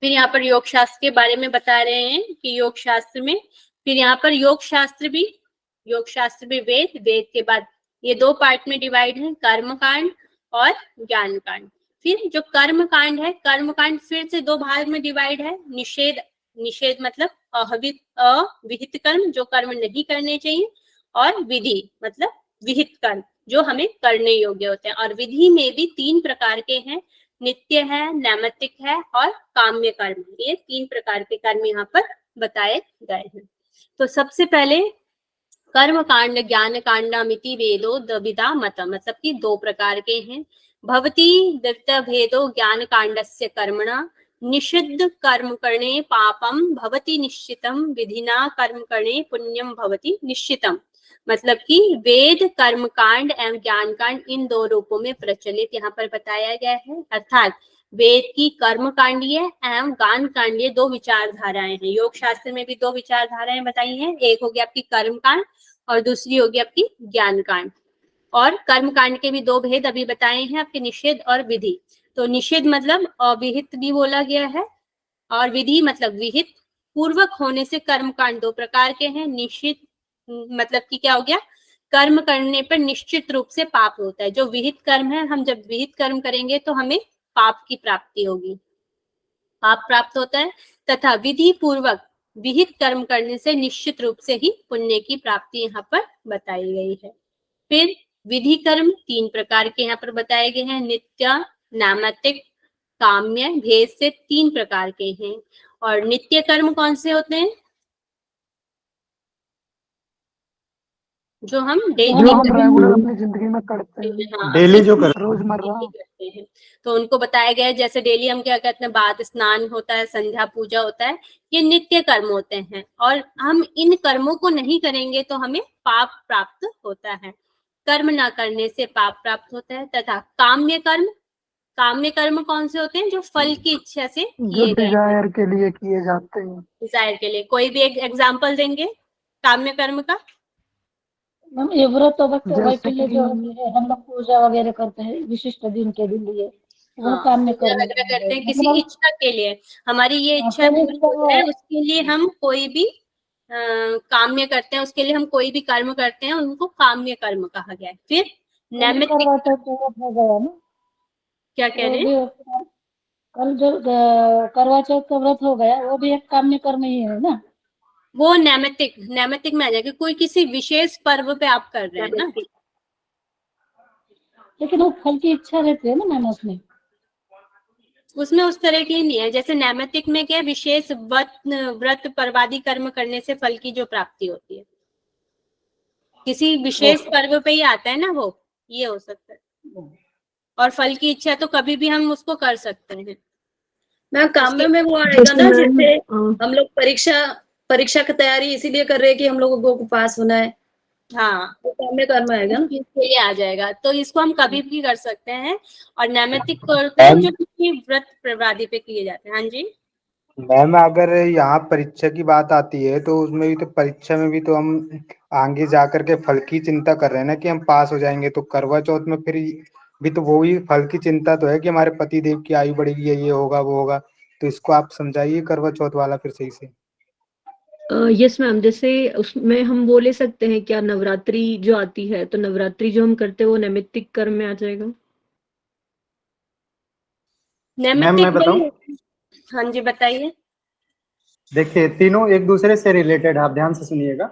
फिर यहाँ पर योग शास्त्र के बारे में बता रहे हैं कि योग शास्त्र में, फिर यहाँ पर योग शास्त्र भी वेद के बाद ये दो पार्ट में डिवाइड है, कर्म कांड और ज्ञान कांड। फिर जो कर्म कांड है, कर्म कांड फिर से दो भाग में डिवाइड है। निषेध मतलब अविहित कर्म जो कर्म नहीं करने चाहिए, और विधि मतलब विहित कर्म जो हमें करने योग्य होते हैं। और विधि में भी 3 प्रकार के हैं, नित्य है, नैमित्तिक है और काम्य कर्म। ये 3 प्रकार के कर्म यहाँ पर बताए गए हैं। तो सबसे पहले कर्म कांड ज्ञान कांडामिति वेदो द्विधा मतम, मतलब कि 2 प्रकार के हैं। भवती द्वित भेदो ज्ञान कांडस्य कर्मणा निषिद्ध कर्म करणे पापम भवति निश्चितम, विधिना कर्म करणे पुण्यम भवति निश्चितम। मतलब कि वेद, कर्म कांड एवं ज्ञान कांड इन दो रूपों में प्रचलित यहाँ पर बताया गया है। अर्थात वेद की कर्म कांडीय एवं ज्ञान कांडीय दो विचारधाराएं हैं। योग शास्त्र में भी दो विचारधाराएं बताई हैं, एक होगी आपकी कर्म कांड और दूसरी होगी आपकी ज्ञान कांड। और कर्म कांड के भी दो भेद अभी बताए हैं आपके, निषेध और विधि। तो निषेध मतलब अविहित भी बोला गया है और विधि मतलब विहित। पूर्वक होने से कर्म कांड दो प्रकार के हैं। निषिद्ध मतलब कि क्या हो गया, कर्म करने पर निश्चित रूप से पाप होता है। जो विहित कर्म है, हम जब विहित कर्म करेंगे तो हमें पाप की प्राप्ति होगी, पाप प्राप्त होता है। तथा विधि पूर्वक विहित कर्म करने से निश्चित रूप से ही पुण्य की प्राप्ति यहाँ पर बताई गई है। फिर विधि कर्म तीन प्रकार के यहाँ पर बताए गए हैं, नित्य, नैमित्तिक, काम्य, भेद से तीन प्रकार के हैं। और नित्य कर्म कौन से होते हैं? जो हम जो डेली हम रेगुलर अपनी जिंदगी में करते हैं, हाँ, डेली जो कर रोजमर्रा। करते हैं, तो उनको बताया गया है। जैसे डेली हम क्या करते हैं, बात स्नान होता है, संध्या पूजा होता है, ये नित्य कर्म होते हैं। और हम इन कर्मों को नहीं करेंगे तो हमें पाप प्राप्त होता है। कर्म ना करने से पाप प्राप्त होता है। तथा काम्य कर्म, काम्य कर्म कौन से होते हैं? जो फल की इच्छा से जो किए गए, डिजायर के लिए किए जाते हैं। डिजायर के लिए। कोई भी एक एग्जाम्पल देंगे काम्य कर्म का? मैम ये व्रत के जैसे लिए जो होती है, हम लोग पूजा वगैरह करते हैं विशिष्ट दिन के लिए, वो हाँ, काम में पूजा करना वगैरह करते हैं है। किसी मतलब इच्छा के लिए, हमारी ये इच्छा फिर पूरी हो इसको जाए उसके लिए हम कोई भी काम्य करते हैं, उसके लिए हम कोई भी कर्म करते हैं, उनको काम्य कर्म कहा गया है। फिर नैमित्तिक, करवा चौथ का व्रत हो गया ना, क्या कह वो रहे हैं? भी कल जो करवा चौथ का व्रत हो गया, वो भी एक काम्य कर्म ही है ना। वो नैमित्तिक, नैमित्तिक में आ जाएगा, कोई किसी विशेष पर्व पे आप कर रहे हैं ना। लेकिन वो फल की इच्छा रहती है ना मैम उसमें। उसमें उस तरह की नहीं है। जैसे नैमित्तिक में क्या, विशेष व्रत पर्वादि कर्म करने से फल की जो प्राप्ति होती है, किसी विशेष पर्व पे ही आता है ना वो, ये हो सकता है। और फल की इच्छा तो कभी भी हम उसको कर सकते हैं। मैम काम्य में वो आएगा ना, जैसे हम लोग परीक्षा की तैयारी इसीलिए कर रहे हैं कि हम लोगों को पास होना है, हाँ, तो काम्य कर्म आएगा ना, इसके लिए आ जाएगा। तो इसको हम कभी भी कर सकते हैं। और नैमित्तिक करते हैं जो किसी व्रत पर्वादि पे किए जाते हैं। हाँ जी मैम, अगर यहाँ परीक्षा की बात आती है तो उसमें भी तो, परीक्षा में भी तो हम आगे जाकर के फल की चिंता कर रहे हैं ना कि हम पास हो जाएंगे। तो करवा चौथ में फिर भी तो वो ही फल की चिंता तो है कि हमारे पति देव की आयु बढ़ेगी, ये होगा वो होगा। तो इसको आप समझाइए करवा चौथ वाला फिर सही से। यस मैम, जैसे उसमें हम वो ले सकते हैं क्या, नवरात्रि जो आती है, तो नवरात्रि जो हम करते हैं वो नैमित्तिक कर्म में आ जाएगा। मैम नैमित्तिक मैं बताऊं? हाँ जी बताइए। देखिए तीनों एक दूसरे से रिलेटेड है, आप ध्यान से सुनिएगा।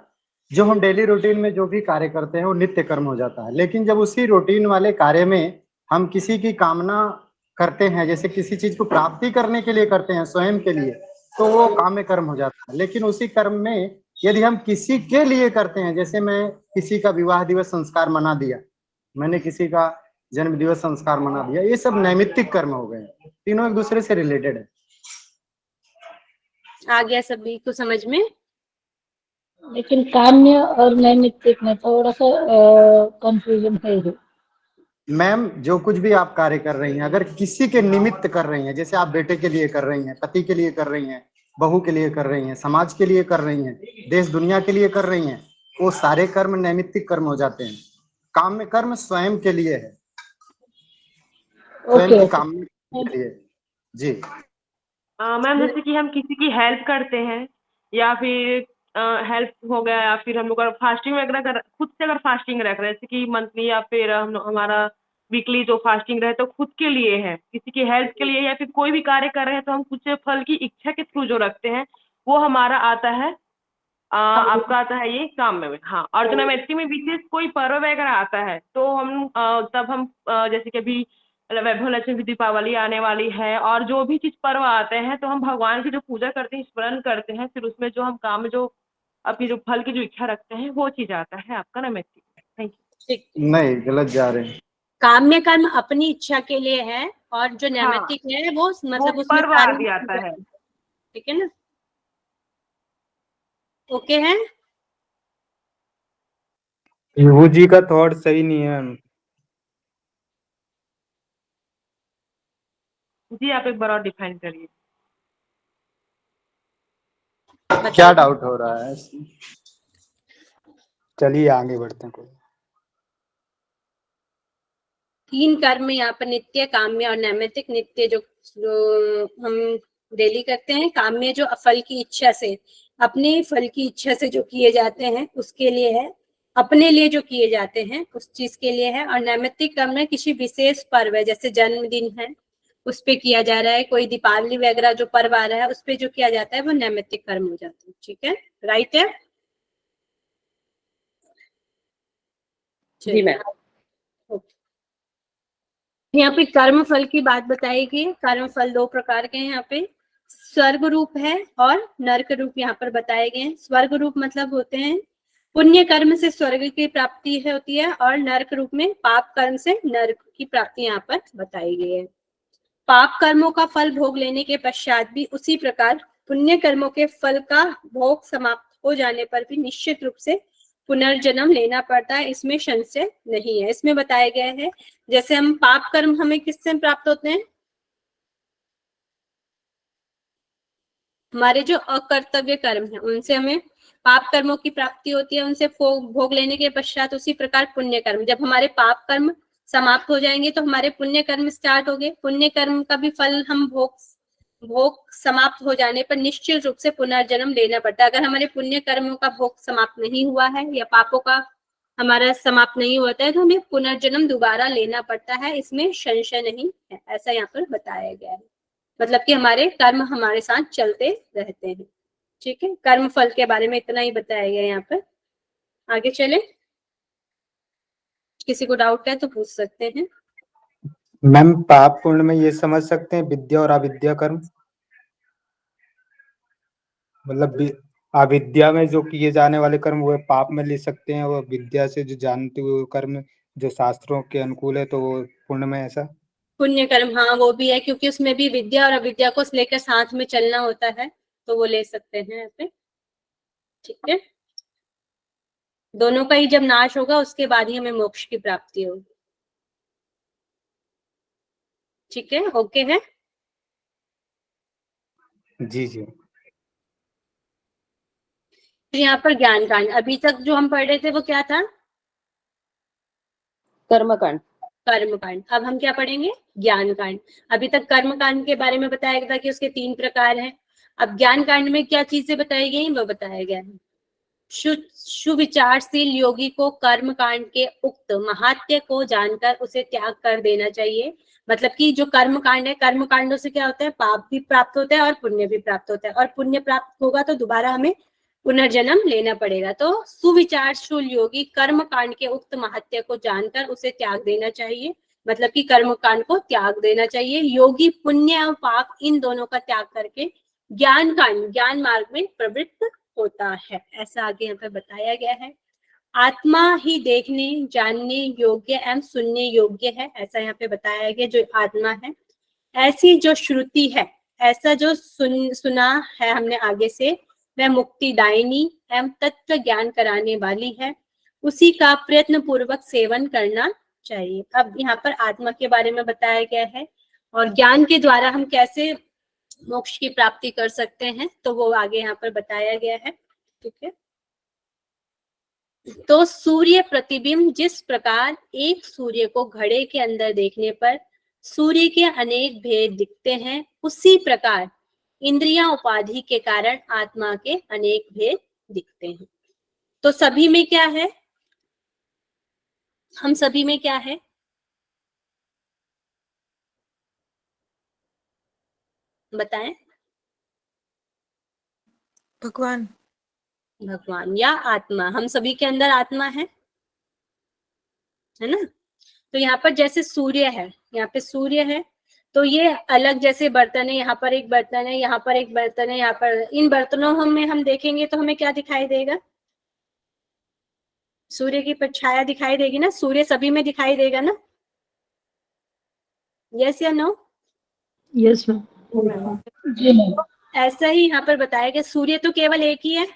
जो हम डेली रूटीन में जो भी कार्य करते हैं वो नित्य कर्म हो जाता है। लेकिन जब उसी रूटीन वाले कार्य में हम किसी की कामना करते हैं, जैसे किसी चीज को प्राप्ति करने के लिए करते हैं स्वयं के लिए, तो वो काम्य कर्म हो जाता है। लेकिन उसी कर्म में यदि हम किसी के लिए करते हैं, जैसे मैं किसी का विवाह दिवस संस्कार मना दिया, मैंने किसी का जन्म दिवस संस्कार मना दिया, ये सब नैमित्तिक कर्म हो गए। तीनों एक दूसरे से रिलेटेड है। आ गया सभी को समझ में? लेकिन काम्य और नैमित्तिक में थोड़ा सा कंफ्यूजन है ही। मैम जो कुछ भी आप कार्य कर रही हैं, अगर किसी के निमित्त कर रही हैं, जैसे आप बेटे के लिए कर रही हैं, पति के लिए कर रही हैं, बहू के लिए कर रही हैं, समाज के लिए कर रही हैं, देश दुनिया के लिए कर रही हैं, वो सारे कर्म नैमित्तिक कर्म हो जाते हैं। काम्य कर्म स्वयं के लिए है, स्वयं की काम्य के लिए। जी मैम जैसे कि हम किसी की हेल्प करते हैं, या फिर हेल्प हो गया, या फिर हम लोग अगर फास्टिंग वगैरह खुद से अगर फास्टिंग रख रहे हैं, जैसे कि मंथली या फिर हमारा वीकली जो फास्टिंग रहे, तो खुद के लिए है, किसी की हेल्प के लिए, या फिर कोई भी कार्य कर रहे हैं तो हम कुछ फल की इच्छा के थ्रू जो रखते हैं वो हमारा आता है, आपका आता है ये काम में। हाँ, और जो नैमित्तिक में विशेष कोई पर्व वगैरह आता है तो हम तब हम जैसे कि अभी वैभव लक्ष्मी दीपावली आने वाली है, और जो भी चीज पर्व आते हैं तो हम भगवान की जो पूजा करते हैं, स्मरण करते हैं, फिर उसमें जो हम काम जो अपनी जो फल की जो इच्छा रखते हैं वो चीज आता है आपका नैमित्तिक। Thank you. नहीं, गलत जा रहे हैं। काम्य कर्म अपनी इच्छा के लिए है और जो नैमित्तिक है वो मतलब वो उसमें पर्व कार्य आदि आता है। ठीक है ना? ओके है? विभू जी का थॉट सही नहीं है मैम। जी आप एक बार और डिफाइन करिए। क्या डाउट हो रहा है इसमें? चलिए आगे बढ़ते हैं। कोई 3 कर्म यहाँ पर नित्य, काम्य और नैमित्तिक। नित्य जो हम डेली करते हैं, काम्य जो फल की इच्छा से, अपने फल की इच्छा से जो किए जाते हैं उसके लिए है, अपने लिए जो किए जाते हैं उस चीज के लिए है। और नैमित्तिक कर्म में किसी विशेष पर्व है, जैसे जन्मदिन है उस पे किया जा रहा है, कोई दीपावली वगैरह जो पर्व आ रहा है उस पे जो किया जाता है वो नैमित्तिक कर्म हो जाता है। ठीक है, राइट है? जी मैम। यहाँ पे कर्म फल की बात बताई गई। कर्म फल 2 प्रकार के हैं यहाँ पे, स्वर्ग रूप है और नरक रूप यहाँ पर बताए गए हैं। स्वर्ग रूप मतलब होते हैं पुण्य कर्म से स्वर्ग की प्राप्ति होती है, और नरक रूप में पाप कर्म से नरक की प्राप्ति यहाँ पर बताई गई है। पाप कर्मों का फल भोग लेने के पश्चात भी उसी प्रकार पुण्य कर्मों के फल का भोग समाप्त हो जाने पर भी निश्चित रूप से पुनर्जन्म लेना पड़ता है, इसमें संशय नहीं है। इसमें बताया गया है जैसे हम पाप कर्म हमें किससे प्राप्त होते हैं, हमारे जो अकर्तव्य कर्म है उनसे हमें पाप कर्मों की प्राप्ति होती है, उनसे भोग लेने के पश्चात उसी प्रकार पुण्य कर्म, जब हमारे पाप कर्म समाप्त हो जाएंगे तो हमारे पुण्य कर्म स्टार्ट हो गए। पुण्य कर्म का भी फल हम भोग समाप्त हो जाने पर निश्चित रूप से पुनर्जन्म लेना पड़ता है। अगर हमारे पुण्य कर्मों का भोग समाप्त नहीं हुआ है या पापों का हमारा समाप्त नहीं होता है तो हमें पुनर्जन्म दोबारा लेना पड़ता है, इसमें संशय नहीं है, ऐसा यहाँ पर बताया गया है। मतलब कि हमारे कर्म हमारे साथ चलते रहते हैं। ठीक है, कर्म फल के बारे में इतना ही बताया गया यहाँ पर। आगे चले, किसी को डाउट है तो पूछ सकते हैं। मैम पाप पुण्य में ये समझ सकते हैं विद्या और अविद्या कर्म, मतलब अविद्या में जो किए जाने वाले कर्म वो पाप में ले सकते हैं, वो विद्या से जो जानते हुए कर्म जो शास्त्रों के अनुकूल है तो वो पुण्य में, ऐसा? पुण्य कर्म, हाँ वो भी है, क्योंकि उसमें भी विद्या और अविद्या को लेकर साथ में चलना होता है, तो वो ले सकते हैं यहाँ पे। ठीक है, दोनों का ही जब नाश होगा उसके बाद ही हमें मोक्ष की प्राप्ति होगी। ठीक है, ओके है? जी जी। तो यहाँ पर ज्ञान कांड, अभी तक जो हम पढ़ रहे थे वो क्या था? कर्मकांड। कर्म कांड। अब हम क्या पढ़ेंगे? ज्ञान कांड। अभी तक कर्म कांड के बारे में बताया गया था कि उसके 3 प्रकार हैं। अब ज्ञान कांड में क्या चीजें बताई गई वो बताया गया है। सुविचारशील योगी को कर्म कांड के उक्त महात्म्य को जानकर उसे त्याग कर देना चाहिए। मतलब कि जो कर्म कांड है, कर्म कांडों से क्या होता है? पाप भी प्राप्त होता है और पुण्य भी प्राप्त होता है, और पुण्य प्राप्त होगा तो दोबारा हमें पुनर्जन्म लेना पड़ेगा। तो सुविचारशील योगी कर्म कांड के उक्त महात्म्य को जानकर उसे त्याग देना चाहिए। मतलब कि कर्म कांड को त्याग देना चाहिए। योगी पुण्य और पाप इन दोनों का त्याग करके ज्ञान कांड, ज्ञान मार्ग में प्रवृत्त होता है, ऐसा आगे यहाँ पे बताया गया है। आत्मा ही देखने जानने योग्य एवं सुनने योग्य है, ऐसा यहाँ पे बताया गया। जो आत्मा है, ऐसी जो श्रुति है, ऐसा जो सुना है हमने आगे से, वह मुक्तिदायिनी एवं तत्व ज्ञान कराने वाली है, उसी का प्रयत्न पूर्वक सेवन करना चाहिए। अब यहाँ पर आत्मा के बारे में बताया गया है, और ज्ञान के द्वारा हम कैसे मोक्ष की प्राप्ति कर सकते हैं तो वो आगे यहाँ पर बताया गया है। ठीक है, तो सूर्य प्रतिबिंब जिस प्रकार एक सूर्य को घड़े के अंदर देखने पर सूर्य के अनेक भेद दिखते हैं, उसी प्रकार इंद्रियां उपाधि के कारण आत्मा के अनेक भेद दिखते हैं। तो सभी में क्या है? हम सभी में क्या है? बताएं। भगवान। भगवान या आत्मा, हम सभी के अंदर आत्मा है ना? तो यहाँ पर जैसे सूर्य है, यहाँ पे सूर्य है, तो ये अलग जैसे बर्तन है, यहाँ पर एक बर्तन है, यहाँ पर एक बर्तन है, यहाँ पर, इन बर्तनों में हम देखेंगे तो हमें क्या दिखाई देगा? सूर्य की परछाया दिखाई देगी ना, सूर्य सभी में दिखाई देगा ना। यस या नो? Yes ma'am. जी मैम। ऐसा ही यहाँ पर बताया गया, सूर्य तो केवल एक ही है,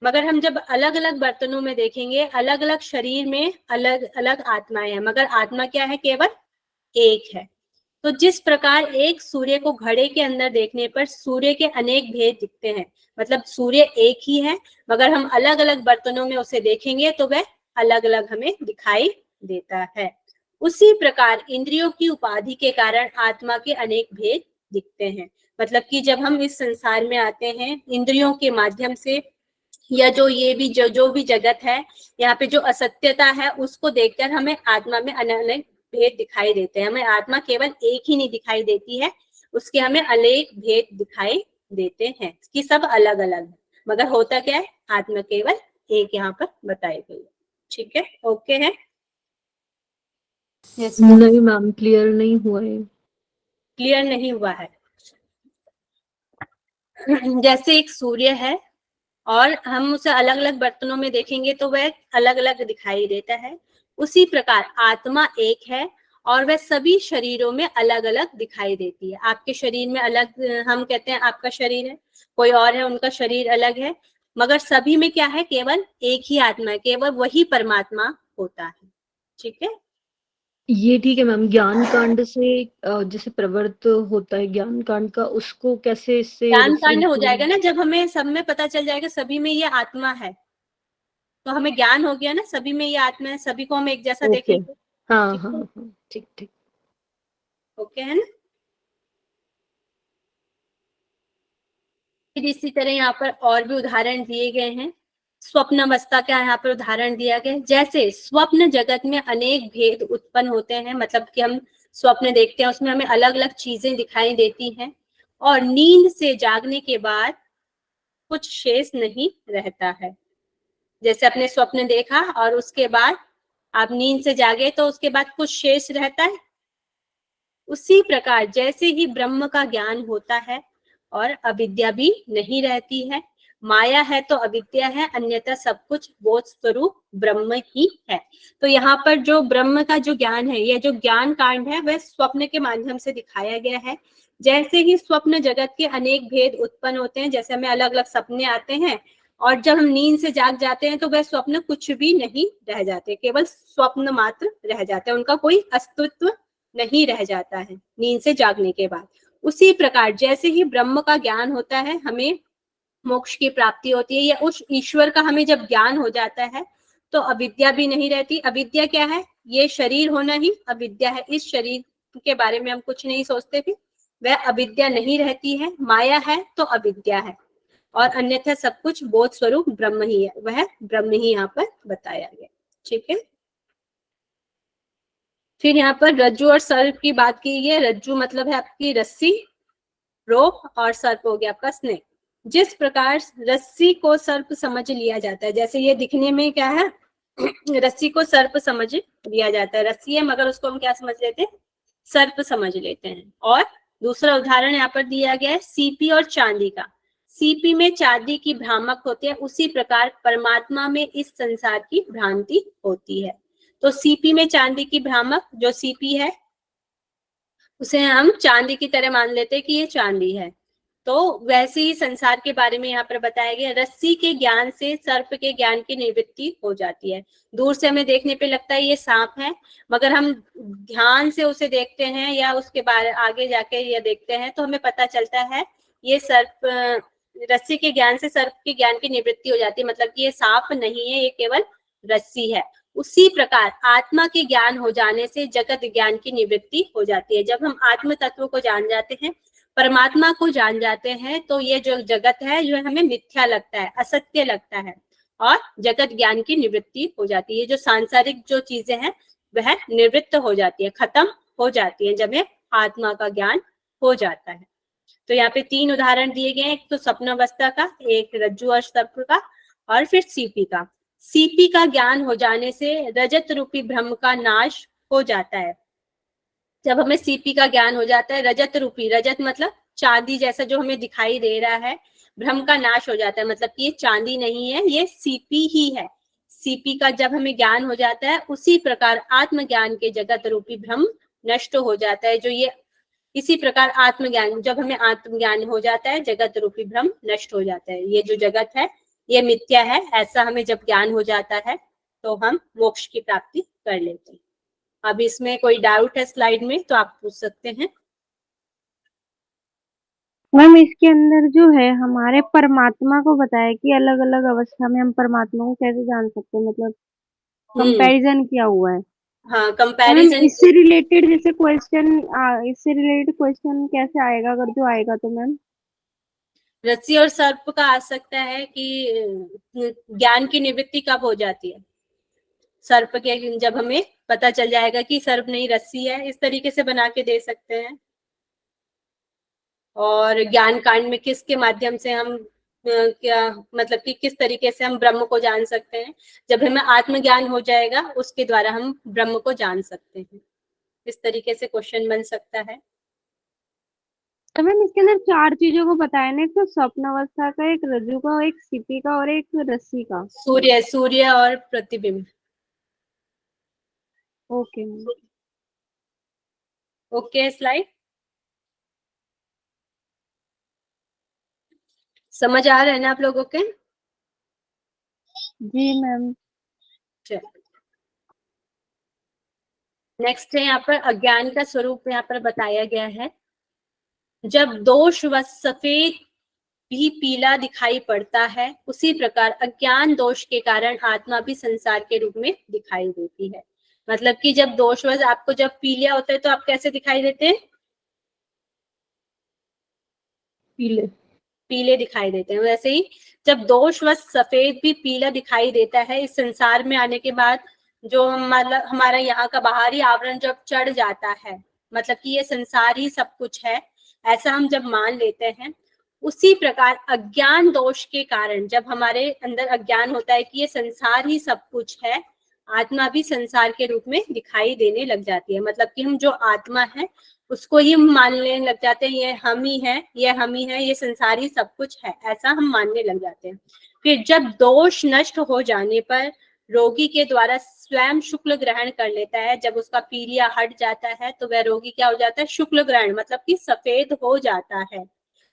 मगर हम जब अलग अलग बर्तनों में देखेंगे, अलग अलग शरीर में अलग अलग आत्माएं हैं, मगर आत्मा क्या है? केवल एक है। तो जिस प्रकार एक सूर्य को घड़े के अंदर देखने पर सूर्य के अनेक भेद दिखते हैं, मतलब सूर्य एक ही है, मगर हम अलग अलग बर्तनों में उसे देखेंगे तो वह अलग अलग हमें दिखाई देता है। उसी प्रकार इंद्रियों की उपाधि के कारण आत्मा के अनेक भेद दिखते हैं। मतलब कि जब हम इस संसार में आते हैं इंद्रियों के माध्यम से, या जो ये भी जो भी जगत है, यहाँ पे जो असत्यता है उसको देखकर हमें आत्मा में अनेक भेद दिखाई देते हैं। हमें आत्मा केवल एक ही नहीं दिखाई देती है, उसके हमें अनेक भेद दिखाई देते हैं कि सब अलग अलग है, मगर होता क्या है? आत्मा केवल एक यहाँ पर बताई गई है। ठीक है, ओके है? Yes ma'am. नहीं मैम, क्लियर नहीं हुआ है। क्लियर नहीं हुआ है? जैसे एक सूर्य है और हम उसे अलग अलग बर्तनों में देखेंगे तो वह अलग अलग दिखाई देता है, उसी प्रकार आत्मा एक है और वह सभी शरीरों में अलग अलग दिखाई देती है। आपके शरीर में अलग, हम कहते हैं आपका शरीर है, कोई और है उनका शरीर अलग है, मगर सभी में क्या है? केवल एक ही आत्मा है, केवल वही परमात्मा होता है। ठीक है, ये ठीक है मैम। ज्ञान कांड से जैसे प्रवृत्त होता है ज्ञान कांड का, उसको कैसे इससे ज्ञान कांड हो different जाएगा ना जब हमें सब में पता चल जाएगा सभी में ये आत्मा है, तो हमें ज्ञान हो गया ना, सभी में ये आत्मा है, सभी को हम एक जैसा ओके। देखेंगे। हाँ ठीक हाँ है? हाँ, ठीक ठीक। ओके है ना? फिर इसी तरह यहाँ पर और भी उदाहरण दिए गए हैं। स्वप्न अवस्था का यहाँ पर उदाहरण दिया गया है। जैसे स्वप्न जगत में अनेक भेद उत्पन्न होते हैं, मतलब कि हम स्वप्न देखते हैं उसमें हमें अलग अलग चीजें दिखाई देती हैं, और नींद से जागने के बाद कुछ शेष नहीं रहता है। जैसे अपने स्वप्न देखा और उसके बाद आप नींद से जागे तो उसके बाद कुछ शेष रहता है। उसी प्रकार जैसे ही ब्रह्म का ज्ञान होता है और अविद्या भी नहीं रहती है, माया है तो अविद्या है, अन्यथा सब कुछ बोध स्वरूप ब्रह्म ही है। तो यहाँ पर जो ब्रह्म का जो ज्ञान है, यह जो ज्ञान कांड है वह स्वप्न के माध्यम से दिखाया गया है। जैसे ही स्वप्न जगत के अनेक भेद उत्पन्न होते हैं, जैसे हमें अलग अलग सपने आते हैं, और जब हम नींद से जाग जाते हैं तो वह स्वप्न कुछ भी नहीं रह जाते, केवल स्वप्न मात्र रह जाते हैं, उनका कोई अस्तित्व नहीं रह जाता है नींद से जागने के बाद। उसी प्रकार जैसे ही ब्रह्म का ज्ञान होता है हमें मोक्ष की प्राप्ति होती है, या उस ईश्वर का हमें जब ज्ञान हो जाता है तो अविद्या भी नहीं रहती। अविद्या क्या है? ये शरीर होना ही अविद्या है, इस शरीर के बारे में हम कुछ नहीं सोचते थे, वह अविद्या नहीं रहती है। माया है तो अविद्या है, और अन्यथा सब कुछ बोध स्वरूप ब्रह्म ही है, वह ब्रह्म ही यहाँ पर बताया गया। ठीक है, फिर यहाँ पर रज्जु और सर्प की बात की है। रज्जु मतलब है आपकी रस्सी, रोप, और सर्प हो गया आपका स्नेक। जिस प्रकार रस्सी को सर्प समझ लिया जाता है, जैसे ये दिखने में क्या है? रस्सी को सर्प समझ लिया जाता है, रस्सी है मगर उसको हम क्या समझ लेते हैं? सर्प समझ लेते हैं। और दूसरा उदाहरण यहाँ पर दिया गया है सीपी और चांदी का। सीपी में चांदी की भ्रामक होती है, उसी प्रकार परमात्मा में इस संसार की भ्रांति होती है। तो सीपी में चांदी की भ्रामक, जो सीपी है उसे हम चांदी की तरह मान लेते हैं कि ये चांदी है। तो वैसे ही संसार के बारे में यहाँ पर बताया गया, रस्सी के ज्ञान से सर्प के ज्ञान की निवृत्ति हो जाती है। दूर से हमें देखने पे लगता है ये सांप है, मगर हम ध्यान से उसे देखते हैं या उसके बारे आगे जाके ये देखते हैं तो हमें पता चलता है ये सर्प, रस्सी के ज्ञान से सर्प के ज्ञान की निवृत्ति हो जाती है, मतलब कि ये सांप नहीं है, ये केवल रस्सी है। उसी प्रकार आत्मा के ज्ञान हो जाने से जगत ज्ञान की निवृत्ति हो जाती है। जब हम आत्म तत्व को जान जाते हैं, परमात्मा को जान जाते हैं, तो ये जो जगत है जो हमें मिथ्या लगता है, असत्य लगता है, और जगत ज्ञान की निवृत्ति हो जाती है। जो सांसारिक जो चीजें हैं वह निवृत्त हो जाती है, खत्म हो जाती है जब ये आत्मा का ज्ञान हो जाता है। तो यहाँ पे 3 उदाहरण दिए गए हैं, एक तो स्वप्न अवस्था का, एक रज्जु और सर्प का, और फिर सीपी का। सीपी का ज्ञान हो जाने से रजत रूपी भ्रम का नाश हो जाता है। जब हमें सीपी का ज्ञान हो जाता है, रजत रूपी, रजत मतलब चांदी जैसा जो हमें दिखाई दे रहा है, भ्रम का नाश हो जाता है, मतलब कि ये चांदी नहीं है, ये सीपी ही है। सीपी का जब हमें ज्ञान हो जाता है, उसी प्रकार आत्मज्ञान के जगत रूपी भ्रम नष्ट हो जाता है। जो ये इसी प्रकार आत्मज्ञान, जब हमें आत्मज्ञान हो जाता है, जगत रूपी भ्रम नष्ट हो जाता है। ये जो जगत है ये मिथ्या है, ऐसा हमें जब ज्ञान हो जाता है तो हम मोक्ष की प्राप्ति कर लेते हैं। अब इसमें कोई डाउट है स्लाइड में तो आप पूछ सकते हैं। मैम इसके अंदर जो है हमारे परमात्मा को बताया कि अलग अलग अवस्था में हम परमात्मा को कैसे जान सकते हैं, मतलब कंपैरिजन किया हुआ है। हाँ, मैम कंपैरिजन इससे रिलेटेड क्वेश्चन कैसे आएगा, अगर जो आएगा तो मैम? रस्सी और सर्प का आ सकता है कि ज्ञान की निवृत्ति कब हो जाती है। सर्प के जब हमें पता चल जाएगा कि सर्प नहीं रस्सी है, इस तरीके से बना के दे सकते हैं। और ज्ञान कांड में किसके माध्यम से हम क्या मतलब कि किस तरीके से हम ब्रह्म को जान सकते हैं, जब हमें आत्मज्ञान हो जाएगा उसके द्वारा हम ब्रह्म को जान सकते हैं। इस तरीके से क्वेश्चन बन सकता है। तो मैम इसके अंदर 4 चीजों को बताया ना, एक तो स्वप्न अवस्था का, एक रज्जु का, एक सीपी का और एक रस्सी का। सूर्य और प्रतिबिंब। Okay ma'am. ओके, स्लाइड समझ आ रहा है ना आप लोगों के? जी मैम। नेक्स्ट है यहाँ पर अज्ञान का स्वरूप यहाँ पर बताया गया है। जब दोषवश सफेद भी पीला दिखाई पड़ता है, उसी प्रकार अज्ञान दोष के कारण आत्मा भी संसार के रूप में दिखाई देती है। मतलब कि जब दोषवश आपको जब पीलिया होता है तो आप कैसे दिखाई देते हैं? पीले दिखाई देते हैं। वैसे ही जब दोषवश सफेद भी पीला दिखाई देता है, इस संसार में आने के बाद जो मतलब हमारा यहाँ का बाहरी आवरण जब चढ़ जाता है, मतलब कि ये संसार ही सब कुछ है, ऐसा हम जब मान लेते हैं, उसी प्रकार अज्ञान दोष के कारण जब हमारे अंदर अज्ञान होता है कि ये संसार ही सब कुछ है, आत्मा भी संसार के रूप में दिखाई देने लग जाती है। मतलब कि हम जो आत्मा है उसको ही मानने लग जाते हैं, ये हम ही है, ये हम ही है, ये संसार ही सब कुछ है, ऐसा हम मानने लग जाते हैं। फिर जब दोष नष्ट हो जाने पर रोगी के द्वारा स्वयं शुक्ल ग्रहण कर लेता है। जब उसका पीलिया हट जाता है तो वह रोगी क्या हो जाता है? शुक्ल ग्रहण, मतलब कि सफेद हो जाता है।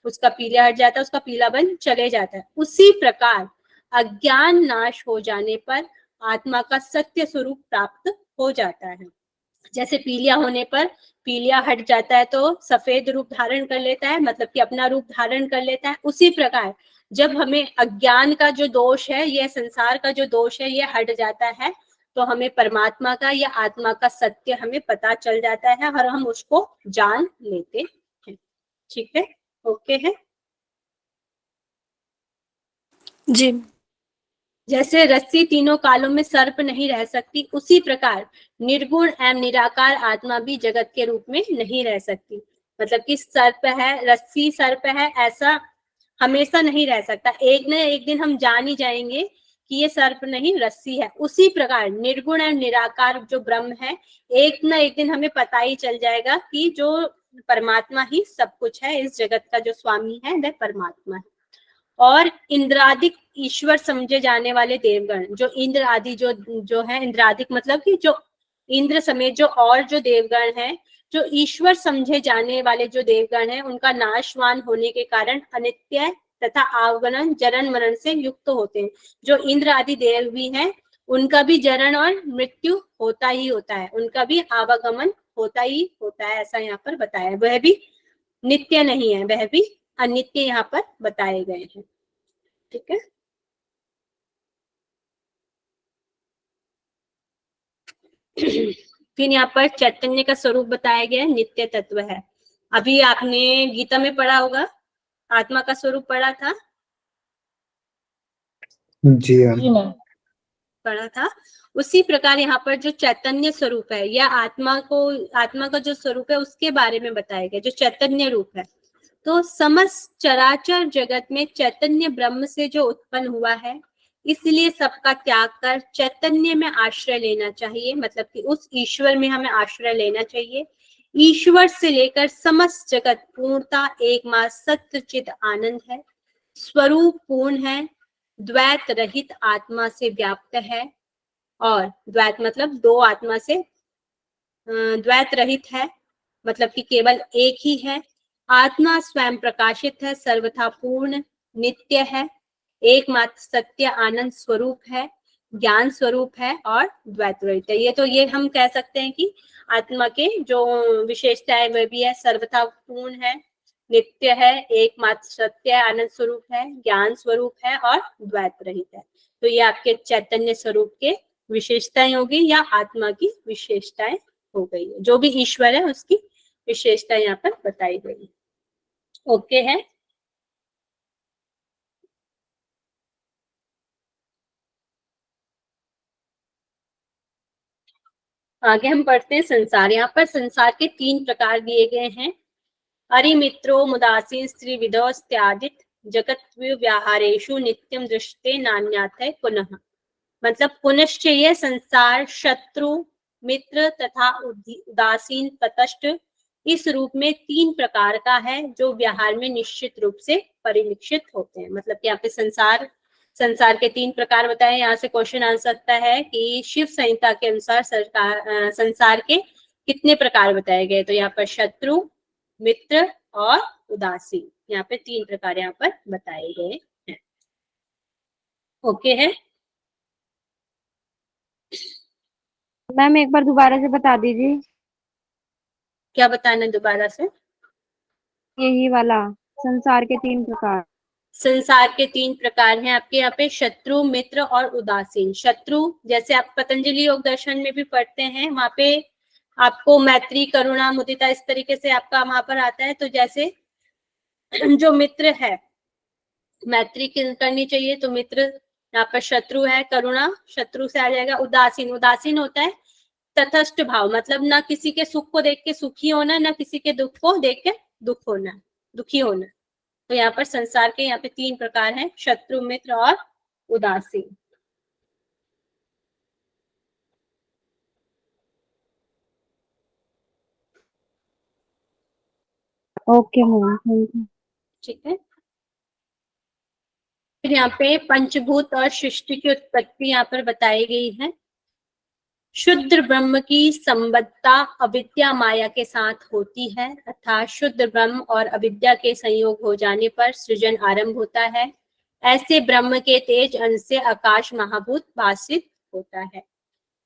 उसका पीलिया हट जाता है, उसका पीलापन चले जाता है। उसी प्रकार अज्ञान नाश हो जाने पर आत्मा का सत्य स्वरूप प्राप्त हो जाता है। जैसे पीलिया होने पर पीलिया हट जाता है तो सफेद रूप धारण कर लेता है, मतलब कि अपना रूप धारण कर लेता है। उसी प्रकार जब हमें अज्ञान का जो दोष है, यह संसार का जो दोष है, ये हट जाता है तो हमें परमात्मा का या आत्मा का सत्य हमें पता चल जाता है और हम उसको जान लेते हैं। ठीक है, ओके है जी। जैसे रस्सी तीनों कालों में सर्प नहीं रह सकती, उसी प्रकार निर्गुण एवं निराकार आत्मा भी जगत के रूप में नहीं रह सकती। मतलब कि सर्प है, रस्सी सर्प है, ऐसा हमेशा नहीं रह सकता। एक न एक दिन हम जान ही जाएंगे कि ये सर्प नहीं रस्सी है। उसी प्रकार निर्गुण एवं निराकार जो ब्रह्म है, एक न एक दिन हमें पता ही चल जाएगा कि जो परमात्मा ही सब कुछ है, इस जगत का जो स्वामी है वह परमात्मा है। और इंद्रादिक ईश्वर समझे जाने वाले देवगण, जो इंद्र आदि जो है, इंद्रादिक मतलब कि जो इंद्र समेत जो और जो देवगण हैं, जो ईश्वर समझे जाने वाले जो देवगण हैं, उनका नाशवान होने के कारण अनित्य तथा आगमन जरण मरण से युक्त होते हैं। जो इंद्र आदि देव भी हैं, उनका भी जरण और मृत्यु होता ही होता है, उनका भी आवागमन होता ही होता है, ऐसा यहाँ पर बताया है। वह भी नित्य नहीं है, वह भी अनित्य यहाँ पर बताए गए हैं। ठीक है, फिर यहाँ पर चैतन्य का स्वरूप बताया गया है, नित्य तत्व है। अभी आपने गीता में पढ़ा होगा, आत्मा का स्वरूप पढ़ा था। जी हाँ, पढ़ा था। उसी प्रकार यहाँ पर जो चैतन्य स्वरूप है या आत्मा का जो स्वरूप है उसके बारे में बताया गया, जो चैतन्य रूप है। तो समस्त चराचर जगत में चैतन्य ब्रह्म से जो उत्पन्न हुआ है, इसलिए सबका त्याग कर चैतन्य में आश्रय लेना चाहिए। मतलब कि उस ईश्वर में हमें आश्रय लेना चाहिए। ईश्वर से लेकर समस्त जगत पूर्णता एकमात्र सत्य चित आनंद है, स्वरूप पूर्ण है, द्वैत रहित आत्मा से व्याप्त है, और द्वैत मतलब दो आत्मा से द्वैत रहित है, मतलब कि केवल एक ही है। आत्मा स्वयं प्रकाशित है, सर्वथा पूर्ण, नित्य है, एकमात्र सत्य आनंद स्वरूप है, ज्ञान स्वरूप है और द्वैत रहित है। ये हम कह सकते हैं कि आत्मा के जो विशेषता है वह भी है, सर्वथा पूर्ण है, नित्य है, एकमात्र सत्य है, आनंद स्वरूप है, ज्ञान स्वरूप है और द्वैत रहित है। तो ये आपके चैतन्य स्वरूप के विशेषताएं होगी या आत्मा की विशेषताएं हो गई है। जो भी ईश्वर है उसकी विशेषता यहाँ पर बताई गई है। ओके है। आगे हम पढ़ते हैं संसार। यहाँ पर संसार के 3 प्रकार दिए गए हैं। अरिमित्रो मुदासीन स्त्री विदोस्त्यादित जगत व्याहारेषु नित्यम दृष्टे नान्याथ पुनः। मतलब पुनश्च ये संसार शत्रु, मित्र तथा उदासीन, तटस्थ इस रूप में 3 प्रकार का है जो व्यवहार में निश्चित रूप से परिलक्षित होते हैं। मतलब कि यहाँ पे संसार के 3 प्रकार बताए। यहाँ से क्वेश्चन आ सकता है कि शिव संहिता के अनुसार संसार के कितने प्रकार बताए गए। तो यहाँ पर शत्रु, मित्र और उदासीन, यहाँ पे 3 प्रकार यहाँ पर बताए गए हैं। ओके है। मैम एक बार दोबारा से बता दीजिए। क्या बताना दोबारा से? यही वाला संसार के 3 प्रकार। संसार के 3 प्रकार हैं आपके यहाँ पे, शत्रु, मित्र और उदासीन। शत्रु जैसे आप पतंजलि योग दर्शन में भी पढ़ते हैं, वहां पे आपको मैत्री, करुणा, मुदिता इस तरीके से आपका वहां पर आता है। तो जैसे जो मित्र है, मैत्री करनी चाहिए तो मित्र, यहाँ पर शत्रु है, करुणा शत्रु से आ जाएगा। उदासीन होता है तटस्थ भाव, मतलब ना किसी के सुख को देख के सुखी होना, ना किसी के दुख को देख के दुखी होना। तो यहाँ पर संसार के यहाँ पे 3 प्रकार हैं, शत्रु, मित्र और उदासीन। Okay ma'am, thank you. ठीक है। फिर यहाँ पे पंचभूत और सृष्टि की उत्पत्ति यहाँ पर बताई गई है। शुद्ध ब्रह्म की संबद्धता अविद्या माया के साथ होती है, अर्थात शुद्ध ब्रह्म और अविद्या के संयोग हो जाने पर सृजन आरंभ होता है। ऐसे ब्रह्म के तेज अंश से आकाश महाभूत भासित होता है।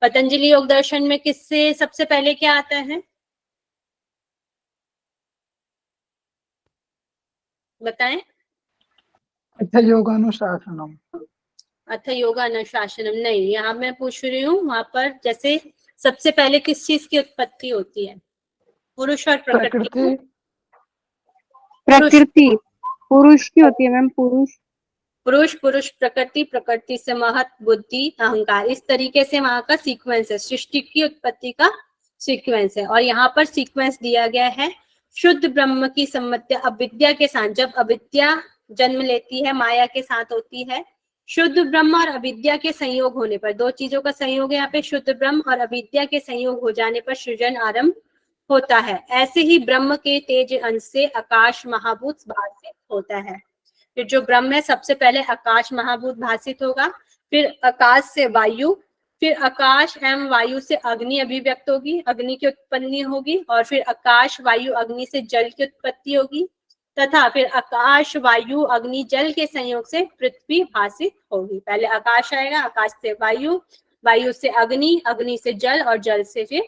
पतंजलि योग दर्शन में किससे सबसे पहले क्या आता है बताएं? अथ योगानुशासनम। अथ योगानुशासनम नहीं, यहाँ मैं पूछ रही हूँ वहां पर जैसे सबसे पहले किस चीज की उत्पत्ति होती है? पुरुष और प्रकृति। पुरुष की होती है मैम। पुरुष, प्रकृति से महत, बुद्धि, अहंकार, इस तरीके से वहां का सीक्वेंस है, सृष्टि की उत्पत्ति का सीक्वेंस है। और यहाँ पर सीक्वेंस दिया गया है शुद्ध ब्रह्म की सम्मत्या अविद्या के साथ। जब अविद्या जन्म लेती है, माया के साथ होती है, शुद्ध ब्रह्म और अविद्या के संयोग होने पर, 2 चीजों का संयोग है यहाँ पे, शुद्ध ब्रह्म और अविद्या के संयोग हो जाने पर सृजन आरंभ होता है। ऐसे ही ब्रह्म के तेज अंश से आकाश महाभूत भासित होता है। फिर जो ब्रह्म है सबसे पहले आकाश महाभूत भासित होगा, फिर आकाश से वायु, फिर आकाश एवं वायु से अग्नि अभिव्यक्त होगी, अग्नि की उत्पत्ति होगी, और फिर आकाश वायु अग्नि से जल की उत्पत्ति होगी, तथा फिर आकाश वायु अग्नि जल के संयोग से पृथ्वी भासित होगी। पहले आकाश आएगा, आकाश से वायु, वायु से अग्नि, अग्नि से जल और जल से फिर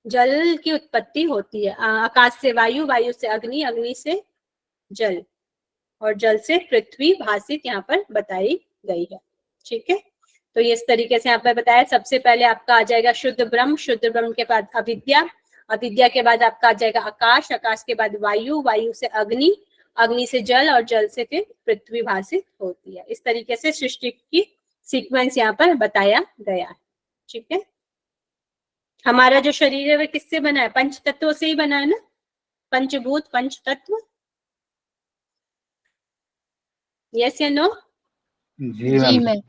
जल की उत्पत्ति होती है। आकाश से वायु, वायु से अग्नि, अग्नि से जल और जल से पृथ्वी भासित यहाँ पर बताई गई है। ठीक है, तो ये इस तरीके से यहाँ पर बताया। सबसे पहले आपका आ जाएगा शुद्ध ब्रह्म, शुद्ध ब्रह्म के बाद अविद्या, अविद्या के बाद आपका आ जाएगा आकाश, आकाश के बाद वायु, वायु से अग्नि, अग्नि से जल और जल से फिर पृथ्वी भासित होती है। इस तरीके से सृष्टि की सीक्वेंस यहाँ पर बताया गया है। ठीक है, हमारा जो शरीर है वह किससे बना है? पंच तत्वों से ही बना है ना, पंचभूत, पंच तत्व। यस या नो? जी मैम।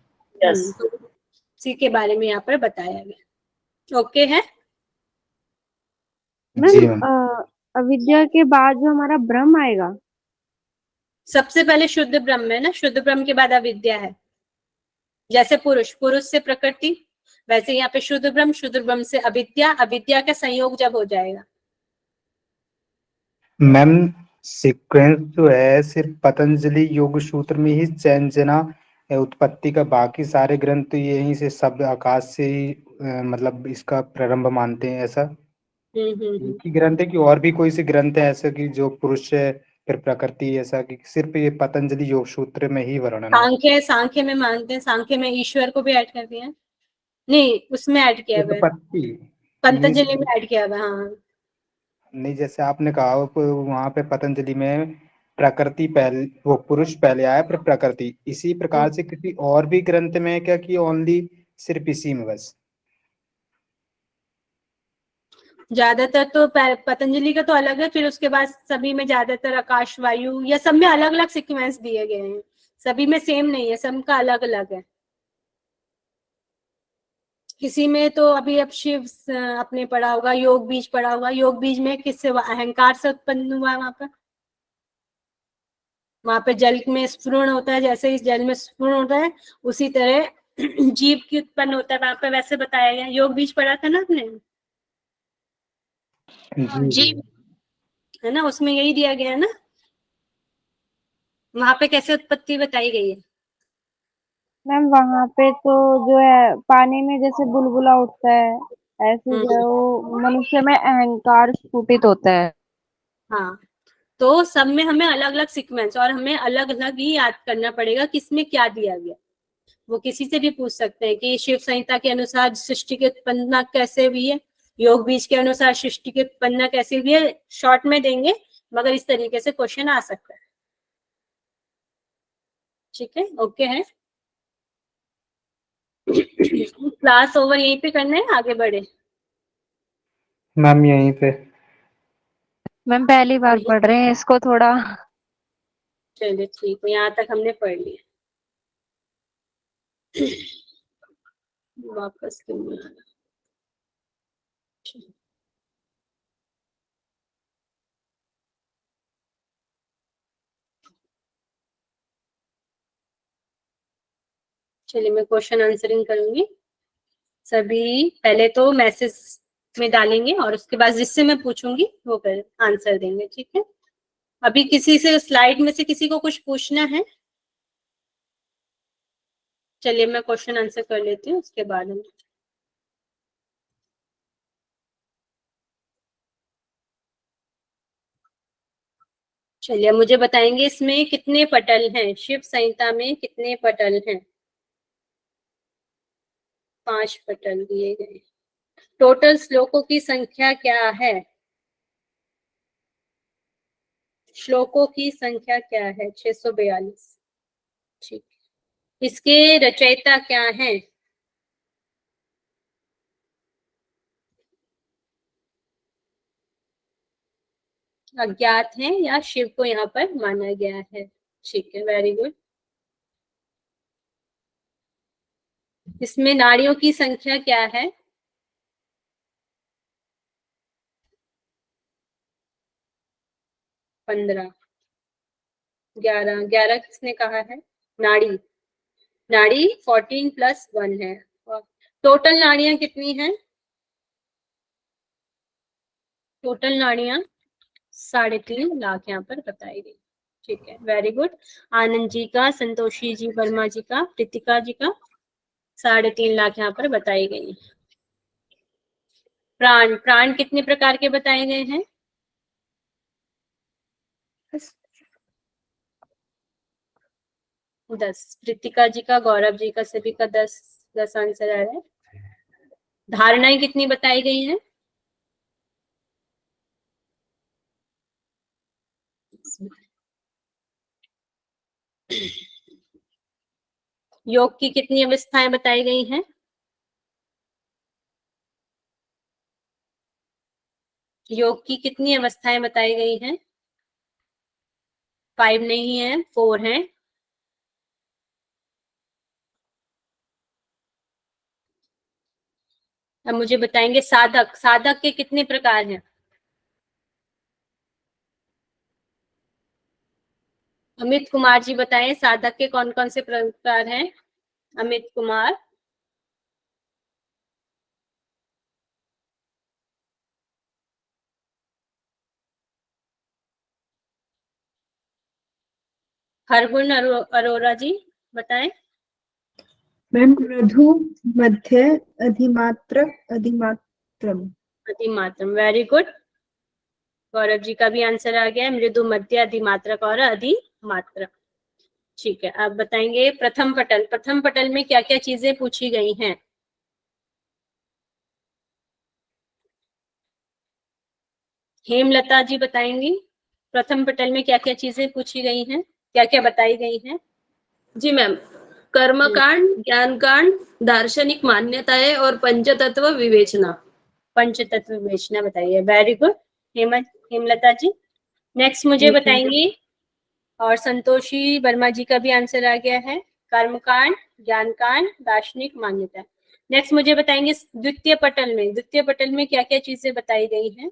इसी के बारे में यहाँ पर बताया गया। ओके है मैम, अविद्या के बाद जो हमारा ब्रह्म आएगा, सबसे पहले शुद्ध ब्रह्म है ना, शुद्ध ब्रह्म के बाद अविद्या है। जैसे पुरुष, पुरुष से प्रकृति, वैसे यहाँ पे शुद्ध ब्रह्म से अविद्या, अविद्या का संयोग जब हो जाएगा। मैम सीक्वेंस जो है सिर्फ पतंजलि योग सूत्र में ही चैंजना उत्पत्ति का, बाकी सारे ग्रंथ तो यहीं से शब्द आकाश से ही मतलब इसका प्रारंभ मानते हैं, ऐसा एक ही ग्रंथ है कि और भी कोई से ग्रंथ है ऐसा कि जो पुरुष है फिर प्रकृति, ऐसा कि सिर्फ ये पतंजलि योग सूत्र में ही वर्णन है? सांख्य में मानते हैं, सांख्य में ईश्वर को भी ऐड कर दिया, नहीं उसमें ऐड किया हुआ है, पतंजलि में ऐड किया हुआ है। हाँ नहीं, जैसे आपने कहा वहां पे पतंजलि में प्रकृति पहले, वो पुरुष पहले आया फिर प्रकृति, इसी प्रकार से किसी और भी ग्रंथ में है क्या कि ओनली सिर्फ इसी में बस? ज्यादातर तो पतंजलि का तो अलग है, फिर उसके बाद सभी में ज्यादातर आकाश, वायु, या सब में अलग अलग सीक्वेंस दिए गए हैं, सभी में सेम नहीं है, सबका अलग अलग है। किसी में तो अभी अब शिव अपने पढ़ा होगा, योग बीज पढ़ा होगा, योग बीज में किससे, अहंकार से उत्पन्न हुआ, वहां पे जल में स्फुरण होता है, जैसे इस जल में स्फुरण होता है उसी तरह जीव की उत्पन्न होता है वहां पे, वैसे बताया गया। योग बीज पढ़ा था ना आपने? जी है ना, उसमें यही दिया गया है ना, वहां पे कैसे उत्पत्ति बताई गई है? मैम वहां पे तो जो है पानी में जैसे बुलबुला उठता है, ऐसे जो मनुष्य में अहंकार स्फुटित होता है। हाँ, तो सब में हमें अलग अलग सीक्वेंस और हमें अलग अलग ही याद करना पड़ेगा किसमें क्या दिया गया। वो किसी से भी पूछ सकते हैं कि शिव संहिता के अनुसार सृष्टि की उत्पन्ना कैसे हुई है, योग बीज के अनुसार सृष्टि की उत्पन्ना कैसे हुई है, शॉर्ट में देंगे, मगर इस तरीके से क्वेश्चन आ सकता है। ठीक है, ओके है। क्लास ओवर यहीं पे करना है, आगे बढ़े? मैम यहीं पे। मैम पहली बार पढ़ रहे हैं इसको थोड़ा। चलिए ठीक है, यहाँ तक हमने पढ़ लिया। वापस क्यों नहीं आ रहा? चलिए मैं क्वेश्चन आंसरिंग करूंगी। सभी पहले तो मैसेज में डालेंगे और उसके बाद जिससे मैं पूछूंगी वो कर आंसर देंगे, ठीक है? अभी किसी से स्लाइड में से किसी को कुछ पूछना है? चलिए मैं क्वेश्चन आंसर कर लेती हूँ, उसके बाद हम चलिए मुझे बताएंगे इसमें कितने पटल हैं, शिव संहिता में कितने पटल हैं? 5 पटल दिए गए। टोटल श्लोकों की संख्या क्या है? श्लोकों की संख्या क्या है? 642। ठीक, इसके रचयिता क्या है? अज्ञात है या शिव को यहाँ पर माना गया है? ठीक है, वेरी गुड। इसमें नाड़ियों की संख्या क्या है? 15। 11 किसने कहा है? नाड़ी, नाड़ी 14 + 1 है। टोटल नाड़ियां कितनी हैं? टोटल नाड़ियां 3.5 लाख यहाँ पर बताई गई। ठीक है, वेरी गुड। आनंद जी का, संतोषी जी, वर्मा जी का, प्रीतिका जी का 3.5 लाख यहाँ पर बताई गई। प्राण, प्राण कितने प्रकार के बताए गए हैं? 10। प्रीतिका जी का, गौरव जी का, सभी का 10 आंसर आ रहा है। धारणाएं कितनी बताई गई हैं? योग की कितनी अवस्थाएं बताई गई हैं? योग की कितनी अवस्थाएं बताई गई हैं? 5 नहीं है, 4 है। अब मुझे बताएंगे साधक, साधक के कितने प्रकार हैं? अमित कुमार जी बताएं साधक के कौन कौन से प्रकार हैं? अमित कुमार, हरगुन अरोरा जी बताएं। मैम मृदु, मध्य, अधिमात्र, अधिमात्रम। अधिमात्रम, वेरी गुड। गौरव जी का भी आंसर आ गया है, मृदु, मध्य, अधिमात्रक और अधिमात्रक। ठीक है, अब बताएंगे प्रथम पटल। प्रथम पटल में क्या क्या चीजें पूछी गई हैं? हेमलता जी बताएंगी प्रथम पटल में क्या क्या चीजें पूछी गई हैं, क्या क्या बताई गई हैं? जी मैम, कर्मकांड, ज्ञान कांड, दार्शनिक मान्यताएं और पंचतत्व विवेचना। पंचतत्व विवेचना बताइए, वेरी गुड हेमलता जी। नेक्स्ट मुझे बताएंगी, और संतोषी वर्मा जी का भी आंसर आ गया है, कर्मकांड, ज्ञान कांड, दार्शनिक मान्यता। नेक्स्ट मुझे बताएंगे द्वितीय पटल में क्या क्या चीजें बताई गई हैं?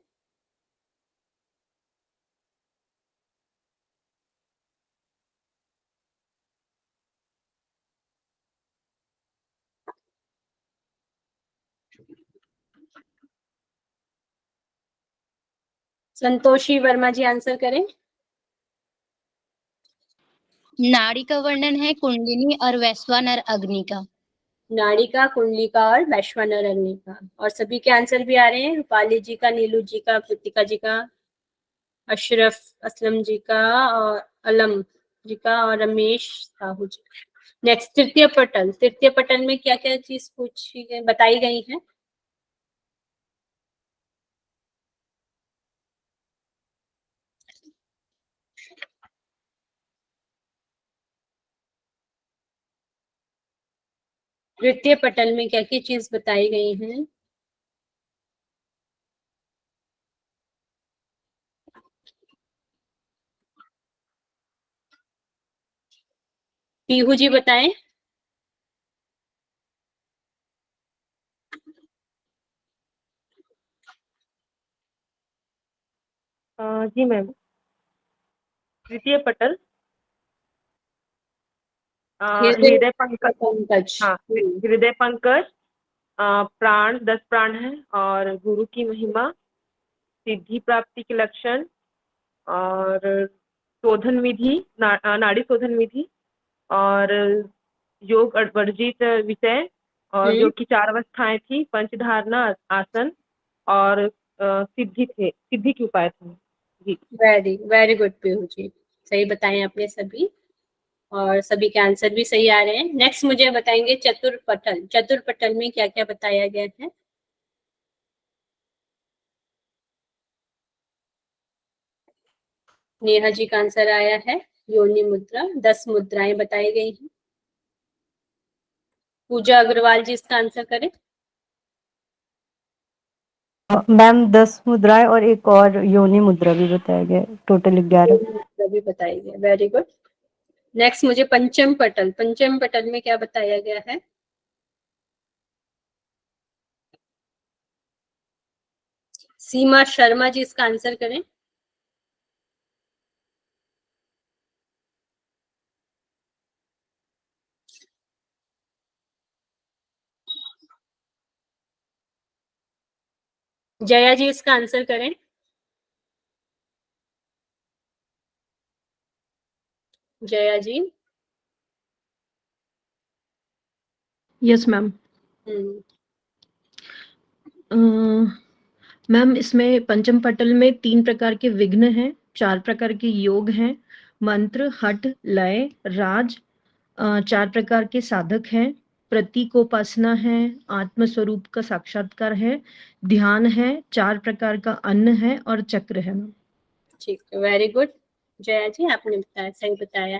संतोषी वर्मा जी आंसर करें। नाड़ी का वर्णन है कुंडलिनी और वैश्वानर अग्नि का। नाड़िका, कुंडलिका और वैश्वानर अग्नि का। और सभी के आंसर भी आ रहे हैं, रूपाली जी का, नीलू जी का, कृतिका जी का, अशरफ असलम जी का, और अलम जी का, और रमेश साहू जी। नेक्स्ट तृतीय पटल में क्या क्या चीज पूछी गई, बताई गई है? तृतीय पटल में क्या क्या चीज बताई गई है? पीहू जी बताएं। जी मैम, तृतीय पटल हृदय पंकज। हाँ, हृदय पंकज, प्राण 10 प्राण है, और गुरु की महिमा, सिद्धि प्राप्ति के लक्षण, और शोधन विधि, नाड़ी शोधन विधि, और योग वर्जित विषय, और योग की 4 अवस्थाएं थी, पंचधारणा, आसन, और सिद्धि की उपाय थे। जी, वेरी वेरी गुड पीहू जी, सही बताएं आपने सभी, और सभी के आंसर भी सही आ रहे हैं। नेक्स्ट मुझे बताएंगे चतुर्पटल में क्या क्या बताया गया है? नेहा जी का आंसर आया है योनि मुद्रा, 10 मुद्राएं बताई गई हैं। पूजा अग्रवाल जी इसका आंसर करें। मैम 10 मुद्राएं और एक और योनि मुद्रा भी बताया गया, टोटल 11 मुद्रा भी बताई गई, वेरी गुड। नेक्स्ट मुझे पंचम पटल में क्या बताया गया है? सीमा शर्मा जी इसका आंसर करें। जया जी इसका आंसर करें। Jaya ji. Yes ma'am. Ma'am इसमें पंचम पटल में 3 प्रकार के विघ्न हैं, 4 प्रकार के योग हैं, मंत्र, हठ, लय, राज, 4 प्रकार के साधक हैं, प्रतीकोपासना है, आत्म स्वरूप का साक्षात्कार है, ध्यान है, 4 प्रकार का अन्न है, और चक्र है। ठीक है, वेरी गुड जया जी, आपने बताया, सही बताया।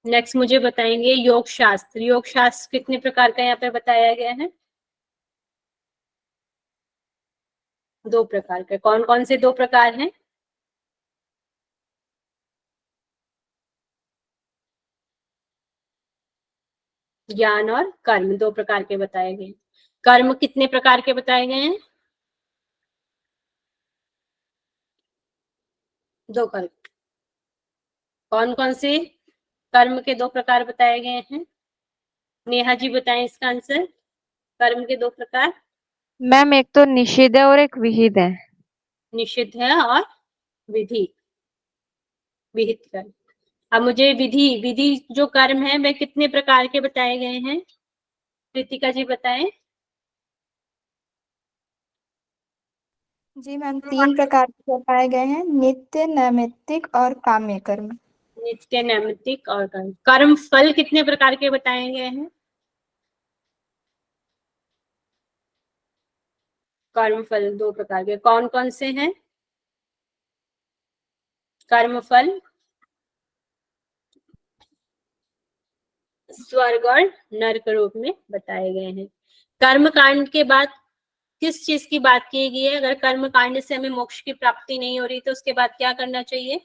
नेक्स्ट मुझे बताएंगे योग शास्त्र कितने प्रकार का यहाँ पे बताया गया है? 2 प्रकार के। कौन कौन से 2 प्रकार हैं? ज्ञान और कर्म, 2 प्रकार के बताए गए। कर्म कितने प्रकार के बताए गए हैं? दो कर्म। कौन कौन से कर्म के दो प्रकार बताए गए हैं? नेहा जी बताएं इसका आंसर। कर्म के दो प्रकार। मैम एक तो निषिद्ध है और एक विहित है। निषिद्ध है और विधि, विहित कर्म। अब मुझे विधि, विधि जो कर्म है वे कितने प्रकार के बताए गए हैं? कृतिका जी बताएं। जी मैम 3 प्रकार के बताए गए हैं, नित्य, नैमित्तिक और काम्य कर्म। नित्य, नैमित्तिक और कर्म। कर्म फल कितने प्रकार के बताए गए हैं? कर्म फल 2 प्रकार के, कौन कौन से हैं? कर्म फल स्वर्ग और नरक रूप में बताए गए हैं। कर्म कांड के बाद किस चीज की बात की गई है? अगर कर्म कांड से हमें मोक्ष की प्राप्ति नहीं हो रही तो उसके बाद क्या करना चाहिए?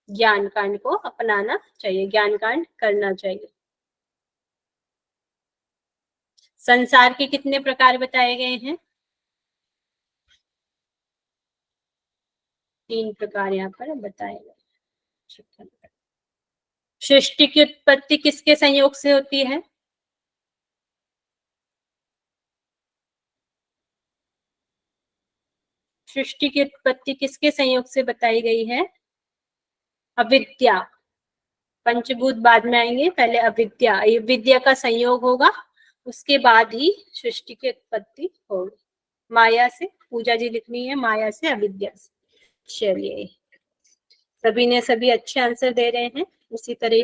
ज्ञान कांड को अपनाना चाहिए, ज्ञान कांड करना चाहिए। संसार के कितने प्रकार बताए गए हैं? 3 प्रकार यहाँ पर बताए गए। सृष्टि की उत्पत्ति किसके संयोग से होती है? सृष्टि की उत्पत्ति किसके संयोग से बताई गई है? अविद्या। पंचभूत बाद में आएंगे, पहले अविद्या, ये विद्या का संयोग होगा, उसके बाद ही सृष्टि की उत्पत्ति होगी। माया से, पूजा जी लिखनी है, माया से, अविद्या से। चलिए, सभी ने सभी अच्छे आंसर दे रहे हैं, उसी तरह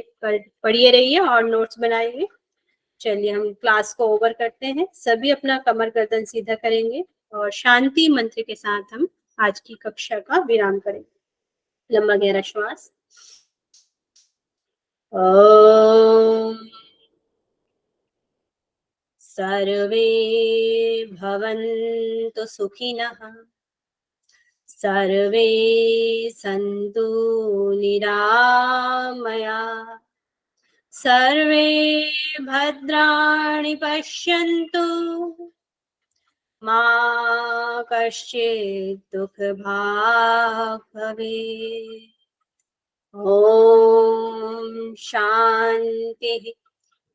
पढ़िए रहिए और नोट्स बनाइए। चलिए हम क्लास को ओवर करते हैं, सभी अपना कमर गर्दन सीधा करेंगे और शांति मंत्र के साथ हम आज की कक्षा का विराम करेंगे। लंबा गहरा श्वास। ओम सर्वे भवन्तु सुखिनः, सर्वे सन्तु निरामया, सर्वे भद्राणि पश्यन्तु, मा कश्चित् दुःखभाग् भवेत्। ॐ शान्तिः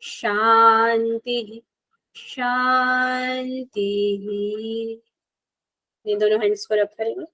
शान्तिः शान्तिः। ये दोनों हैंड्स को रब करेंगे।